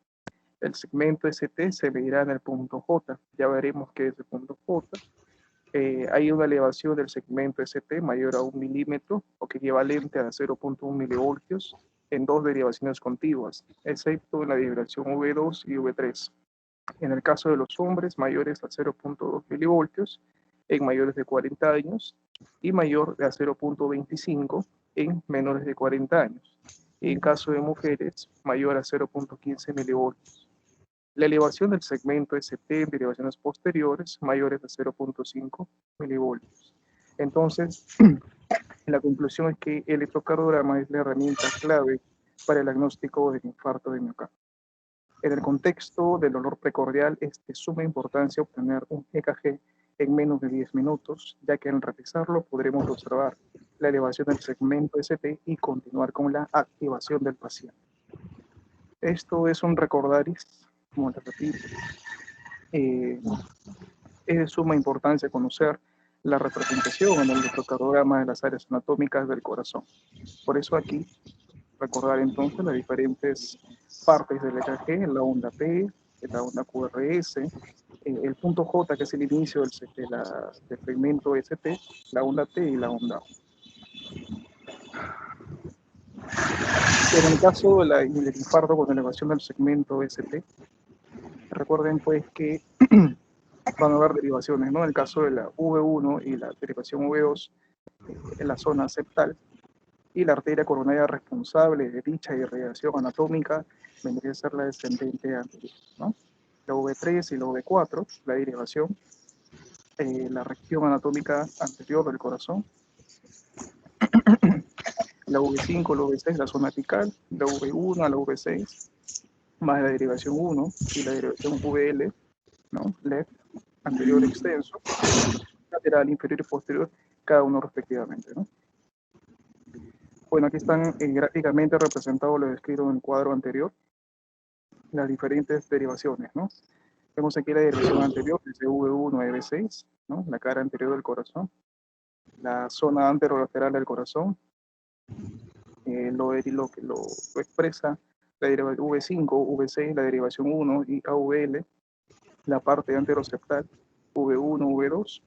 El segmento ST se medirá en el punto J. Ya veremos qué es el punto J. Hay una elevación del segmento ST mayor a 1 milímetro o que equivalente a 0.1 milivoltios en dos derivaciones contiguas, excepto en la derivación V2 y V3. En el caso de los hombres, mayores a 0.2 milivoltios en mayores de 40 años y mayor a 0.25 en menores de 40 años. Y en caso de mujeres, mayor a 0.15 milivoltios. La elevación del segmento ST en derivaciones posteriores mayores a 0.5 milivoltios. Entonces, la conclusión es que el electrocardiograma es la herramienta clave para el diagnóstico del infarto de miocardio. En el contexto del dolor precordial es de suma importancia obtener un EKG en menos de 10 minutos, ya que al realizarlo podremos observar la elevación del segmento ST y continuar con la activación del paciente. Esto es un recordaris, como les repito. Es de suma importancia conocer la representación en el electrocardiograma de las áreas anatómicas del corazón. Por eso aquí recordar entonces las diferentes partes del EKG, la onda P, la onda QRS, el punto J, que es el inicio del segmento ST, la onda T y la onda O. En el caso del infarto con elevación del segmento ST, recuerden pues que van a haber derivaciones, ¿no? En el caso de la V1 y la derivación V2 en la zona septal, y la arteria coronaria responsable de dicha irrigación anatómica vendría a ser la descendente anterior, ¿no? La V3 y la V4, la derivación, la región anatómica anterior del corazón, la V5, la V6, la zona apical, la V1, la V6, más la derivación 1 y la derivación VL, ¿no? Left, anterior extenso, lateral, inferior y posterior, cada uno respectivamente, ¿no? Bueno, aquí están gráficamente representados, lo descrito en el cuadro anterior, las diferentes derivaciones, ¿no? Vemos aquí la derivación anterior, desde V1 a V6, ¿no? La cara anterior del corazón, la zona anterolateral del corazón, lo expresa la derivación V5, V6, la derivación 1 y AVL, la parte anteroseptal, V1, V2,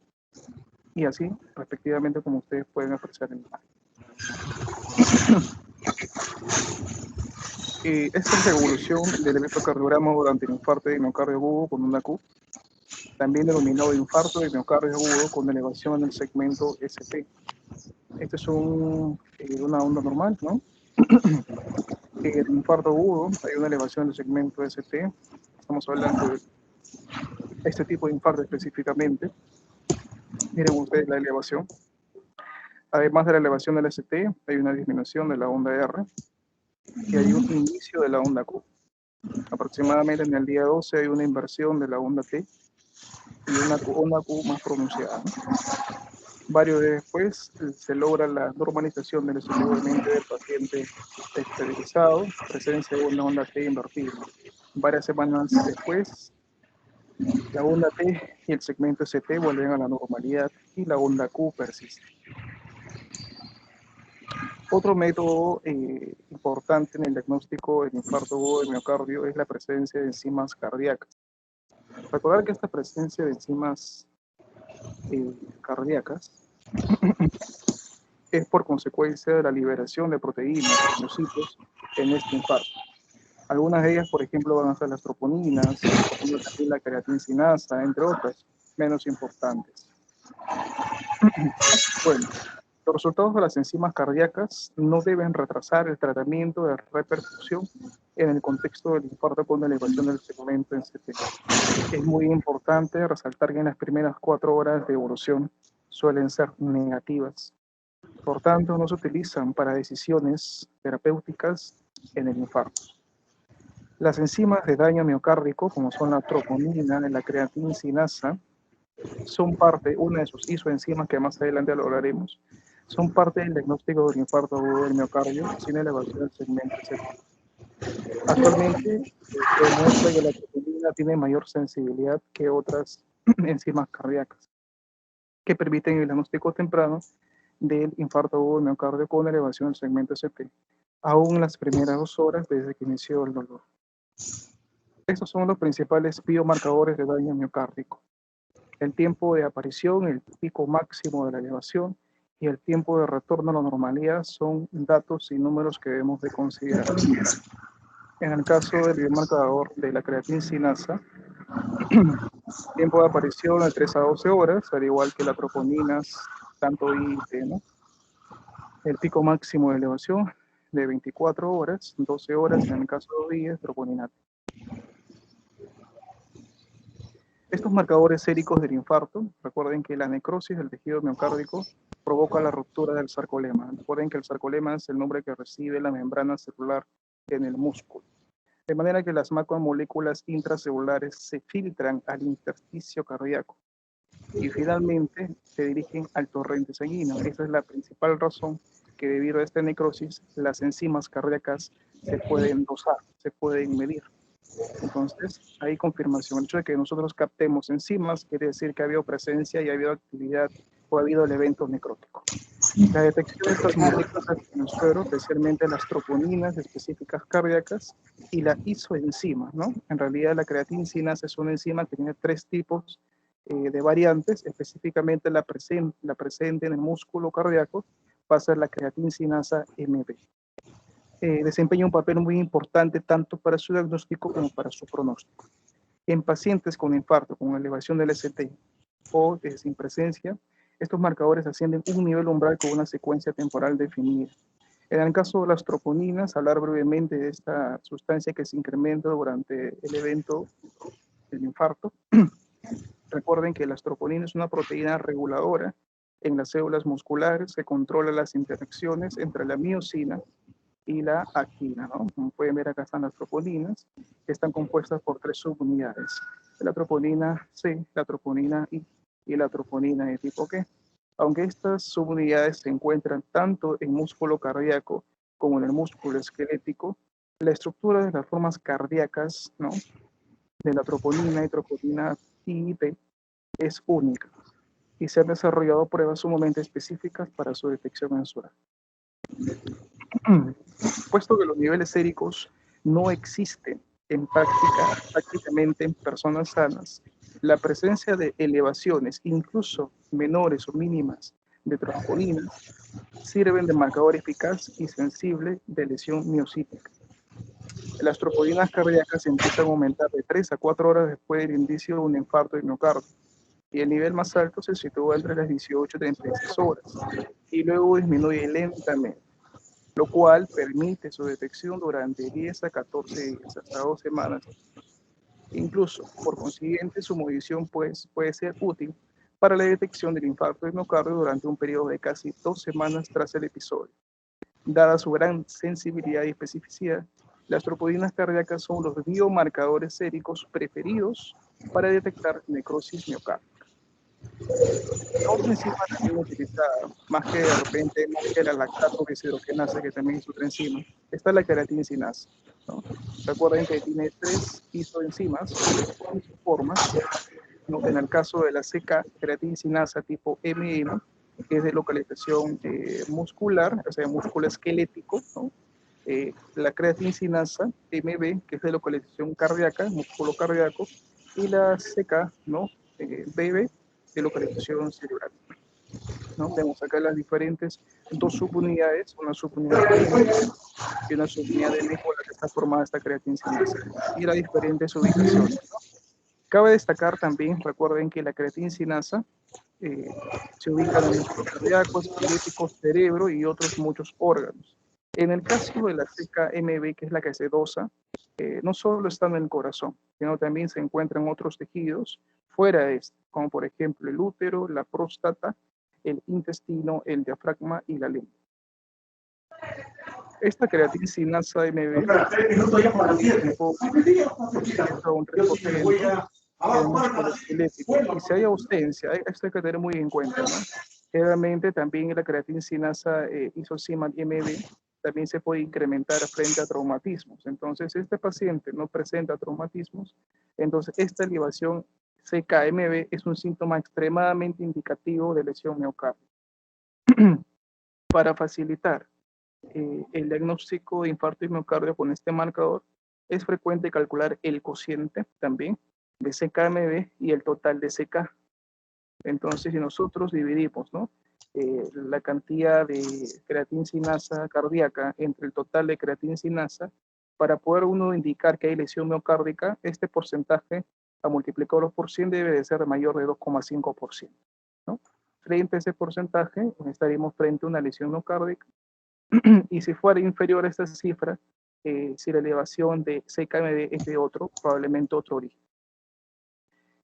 y así, respectivamente, como ustedes pueden apreciar en la imagen. Esta es la evolución del electrocardiograma durante el infarto de miocardio agudo con una Q, también denominado infarto de miocardio agudo con elevación en el segmento ST. Este es una onda normal, ¿no? En el infarto agudo hay una elevación del segmento ST estamos hablando de este tipo de infarto específicamente. Miren ustedes la elevación. Además de la elevación del ST, hay una disminución de la onda R y hay un inicio de la onda Q. Aproximadamente en el día 12 hay una inversión de la onda T y una onda Q más pronunciada. Varios días después se logra la normalización del desenvolvimiento del paciente esterilizado, presencia de una onda T invertida. Varias semanas después, la onda T y el segmento ST vuelven a la normalidad y la onda Q persiste. Otro método importante en el diagnóstico del infarto agudo del miocardio es la presencia de enzimas cardíacas. Recordar que esta presencia de enzimas cardíacas es por consecuencia de la liberación de proteínas, miocitos, en este infarto. Algunas de ellas, por ejemplo, van a ser las troponinas, la creatincinasa, entre otras, menos importantes. Bueno, los resultados de las enzimas cardíacas no deben retrasar el tratamiento de reperfusión en el contexto del infarto con elevación del segmento en CT. Es muy importante resaltar que en las primeras 4 horas de evolución suelen ser negativas. Por tanto, no se utilizan para decisiones terapéuticas en el infarto. Las enzimas de daño miocárdico, como son la troponina y la creatincinasa, son parte, una de sus isoenzimas que más adelante lo hablaremos, son parte del diagnóstico del infarto agudo del miocardio sin elevación del segmento ST. Actualmente se demuestra que la troponina tiene mayor sensibilidad que otras enzimas cardíacas que permiten el diagnóstico temprano del infarto agudo del miocardio con elevación del segmento ST, aún en las primeras 2 horas desde que inició el dolor. Estos son los principales biomarcadores de daño miocárdico: el tiempo de aparición, el pico máximo de la elevación y el tiempo de retorno a la normalidad son datos y números que debemos de considerar. En el caso del biomarcador de la creatincinasa, tiempo de aparición de 3 a 12 horas, al igual que las troponinas, tanto I y T, ¿no? El pico máximo de elevación de 24 horas, 12 horas en el caso de I, troponina T. Estos marcadores séricos del infarto, recuerden que la necrosis del tejido miocárdico provoca la ruptura del sarcolema. Recuerden que el sarcolema es el nombre que recibe la membrana celular en el músculo. De manera que las macromoléculas intracelulares se filtran al intersticio cardíaco y finalmente se dirigen al torrente sanguíneo. Esa es la principal razón que debido a esta necrosis las enzimas cardíacas se pueden dosar, se pueden medir. Entonces, hay confirmación. El hecho de que nosotros captemos enzimas quiere decir que ha habido presencia y ha habido actividad o ha habido el evento necrótico. La detección de estas moléculas en el suero, especialmente las troponinas específicas cardíacas y la isoenzima, ¿no? En realidad la creatincinasa es una enzima que tiene 3 tipos de variantes, específicamente la presente en el músculo cardíaco va a ser la creatincinasa MB. Desempeña un papel muy importante tanto para su diagnóstico como para su pronóstico. En pacientes con infarto, con elevación del ST o sin presencia, estos marcadores ascienden un nivel umbral con una secuencia temporal definida. En el caso de las troponinas, hablar brevemente de esta sustancia que se incrementa durante el evento del infarto. Recuerden que las troponinas es una proteína reguladora en las células musculares que controla las interacciones entre la miocina y la actina, ¿no? Como pueden ver, acá están las troponinas, que están compuestas por 3 subunidades: la troponina C, la troponina I y la troponina de tipo G. Aunque estas subunidades se encuentran tanto en músculo cardíaco como en el músculo esquelético, la estructura de las formas cardíacas, ¿no?, de la troponina y troponina I y T es única y se han desarrollado pruebas sumamente específicas para su detección mensural. Puesto que los niveles séricos no existen en prácticamente en personas sanas, la presencia de elevaciones, incluso menores o mínimas, de troponinas sirven de marcador eficaz y sensible de lesión miocítica. Las troponinas cardíacas empiezan a aumentar de 3 a 4 horas después del inicio de un infarto de miocardio, y el nivel más alto se sitúa entre las 18 y 36 horas, y luego disminuye lentamente, lo cual permite su detección durante 10 a 14 días, hasta 2 semanas. Incluso, por consiguiente, su movilización pues, puede ser útil para la detección del infarto de miocardio durante un periodo de casi 2 semanas tras el episodio. Dada su gran sensibilidad y especificidad, las troponínas cardíacas son los biomarcadores séricos preferidos para detectar necrosis miocárdica. Otra enzima también utilizada, más que la lactato deshidrogenasa, que también es otra enzima, está la queratinsinasa, ¿no? Recuerden que tiene 3 isoenzimas, formas, ¿no? En el caso de la CK, queratinsinasa tipo MM, que es de localización muscular, o sea, músculo esquelético, ¿no? La creatinsinasa MB, que es de localización cardíaca, músculo cardíaco, y la CK, ¿no? BB, de localización cerebral, ¿no? Vemos acá las diferentes 2 subunidades, una subunidad y una subunidad M con la que está formada esta creatinsinasa, y las diferentes ubicaciones, ¿no? Cabe destacar también, recuerden que la creatinsinasa se ubica en el músculo cardíaco, esquelético, cerebro y otros muchos órganos. En el caso de la CKMB, que es la que se dosa, no solo está en el corazón, sino también se encuentra en otros tejidos fuera de este, como por ejemplo el útero, la próstata, el intestino, el diafragma y la lengua. Esta creatinsinasa MB y si hay ausencia, esto hay que tener muy en cuenta, ¿no? Generalmente también la creatinsinasa isocimal MB también se puede incrementar frente a traumatismos. Entonces, si este paciente no presenta traumatismos, entonces esta elevación CKMB es un síntoma extremadamente indicativo de lesión miocárdica. Para facilitar el diagnóstico de infarto de miocardio con este marcador, es frecuente calcular el cociente también de CKMB y el total de CK. Entonces, si nosotros dividimos, ¿no? La cantidad de creatinsinasa cardíaca entre el total de creatinsinasa, para poder uno indicar que hay lesión miocárdica, este porcentaje a multiplicarlo por 100 debe de ser mayor de 2,5%, ¿no? Frente a ese porcentaje, estaríamos frente a una lesión miocárdica, y si fuera inferior a esta cifra, si la elevación de CKMB es de otro, probablemente otro origen.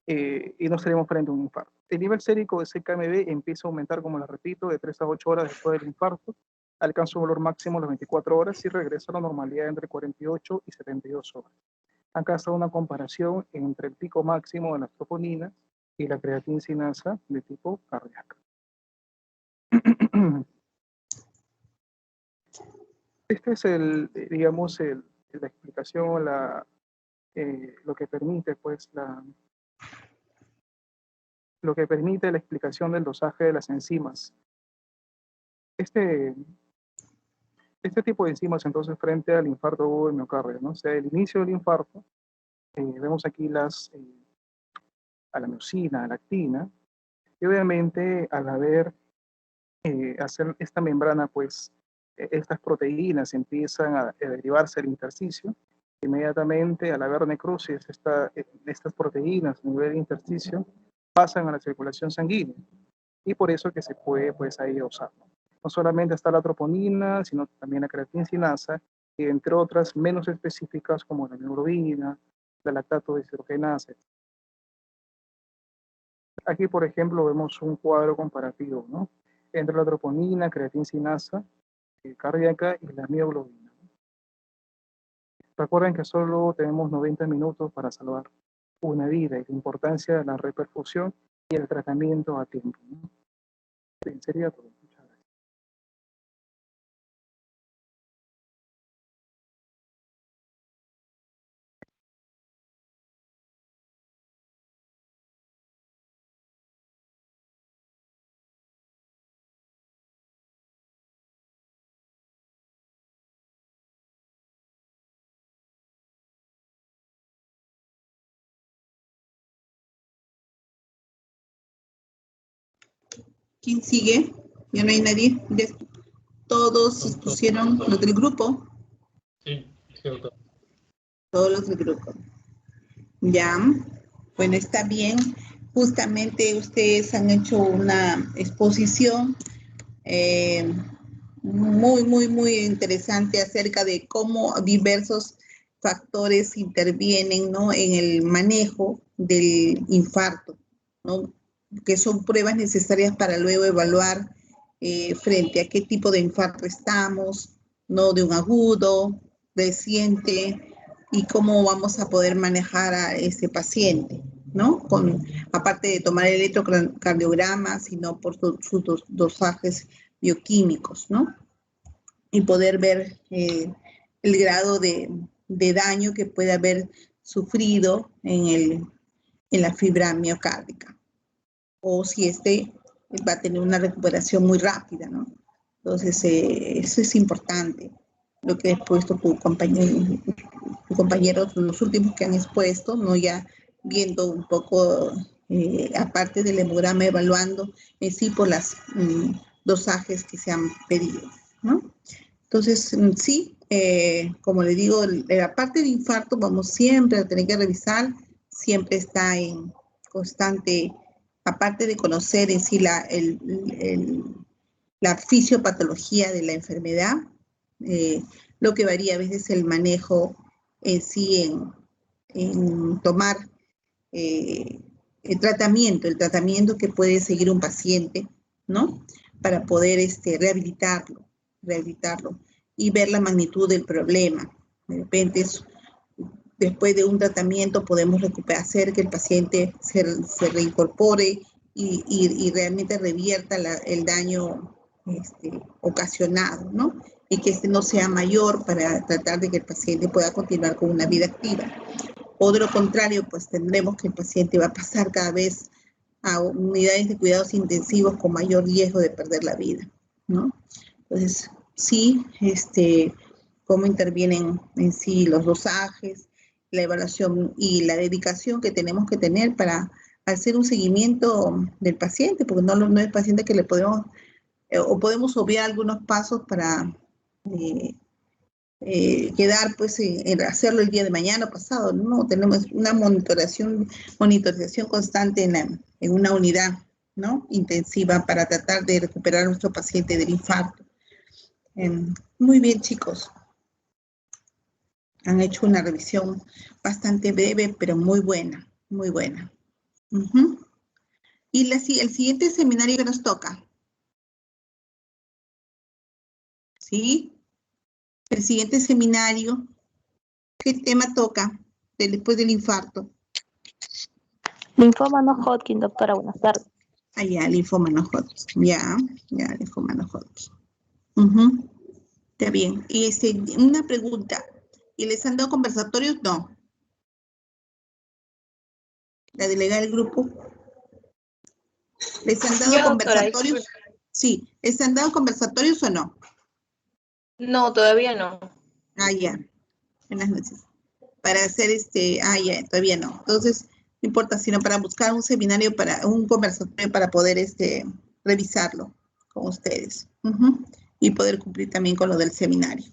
Y no estaremos frente a un infarto. El nivel sérico de CKMB empieza a aumentar, como les repito, de 3 a 8 horas después del infarto, alcanza un valor máximo a las 24 horas y regresa a la normalidad entre 48 y 72 horas. Acá está una comparación entre el pico máximo de las troponinas y la creatinsinasa de tipo cardíaco. Este es digamos, la explicación, lo que permite, pues, lo que permite la explicación del dosaje de las enzimas. Este tipo de enzimas, entonces, frente al infarto agudo de miocardio, ¿no? O sea, el inicio del infarto, vemos aquí a la miosina, a la actina, y obviamente al hacer esta membrana, pues, estas proteínas empiezan a derivarse del intersticio. Inmediatamente, al haber necrosis, estas proteínas a nivel de intersticio pasan a la circulación sanguínea, y por eso que se puede, pues, ahí usar. No solamente está la troponina, sino también la creatinsinasa, y entre otras menos específicas como la hemoglobina, la lactato deshidrogenasa. Aquí, por ejemplo, vemos un cuadro comparativo, ¿no? Entre la troponina, creatinsinasa cardíaca y la mioglobina. Recuerden que solo tenemos 90 minutos para salvar una vida y la importancia de la reperfusión y el tratamiento a tiempo, ¿no? Bien, sería todo. Muchas gracias. ¿Quién sigue? Ya no hay nadie. Todos pusieron los del grupo. Sí, cierto. Todos los del grupo. Ya. Bueno, está bien. Justamente ustedes han hecho una exposición muy interesante acerca de cómo diversos factores intervienen, ¿no?, en el manejo del infarto, ¿no?, que son pruebas necesarias para luego evaluar frente a qué tipo de infarto estamos, ¿no?, de un agudo, reciente, y cómo vamos a poder manejar a ese paciente, ¿no? Aparte de tomar el electrocardiograma, sino por sus dosajes bioquímicos, ¿no? Y poder ver el grado de daño que puede haber sufrido en la fibra miocárdica, o si va a tener una recuperación muy rápida, ¿no? Entonces, eso es importante, lo que ha expuesto tu compañero, los últimos que han expuesto, ¿no? Ya viendo un poco, aparte del hemograma, evaluando en sí por las dosajes que se han pedido, ¿no? Entonces, sí, como le digo, la parte de infarto vamos siempre a tener que revisar, siempre está en constante, aparte de conocer en sí la fisiopatología de la enfermedad, lo que varía a veces el manejo en sí en tomar el tratamiento que puede seguir un paciente, ¿no? Para poder rehabilitarlo y ver la magnitud del problema. De repente, después de un tratamiento podemos hacer que el paciente se reincorpore y realmente revierta el daño ocasionado, ¿no? Y que no sea mayor para tratar de que el paciente pueda continuar con una vida activa. O de lo contrario, pues tendremos que el paciente va a pasar cada vez a unidades de cuidados intensivos con mayor riesgo de perder la vida, ¿no? Entonces, sí, cómo intervienen en sí los dosajes, la evaluación y la dedicación que tenemos que tener para hacer un seguimiento del paciente, porque no es paciente que le podemos, o podemos obviar algunos pasos para quedar, pues, en hacerlo el día de mañana o pasado, ¿no? Tenemos una monitorización constante en una unidad, ¿no?, intensiva para tratar de recuperar a nuestro paciente del infarto. Muy bien, chicos. Han hecho una revisión bastante breve, pero muy buena, muy buena. Y el siguiente seminario que nos toca. ¿Sí? El siguiente seminario, ¿qué tema toca después del infarto? Linfoma no Hodgkin, doctora, buenas tardes. Ah, ya, linfoma no Hodgkin. Ya, linfoma no Hodgkin. Está bien. Y una pregunta. ¿Y les han dado conversatorios? No. La delegada del grupo. ¿Les han dado conversatorios? Sí. ¿Les han dado conversatorios o no? No, todavía no. Ah, ya. Buenas noches. Para hacer ya, todavía no. Entonces, no importa, sino para buscar un seminario, un conversatorio para poder revisarlo con ustedes. Y poder cumplir también con lo del seminario.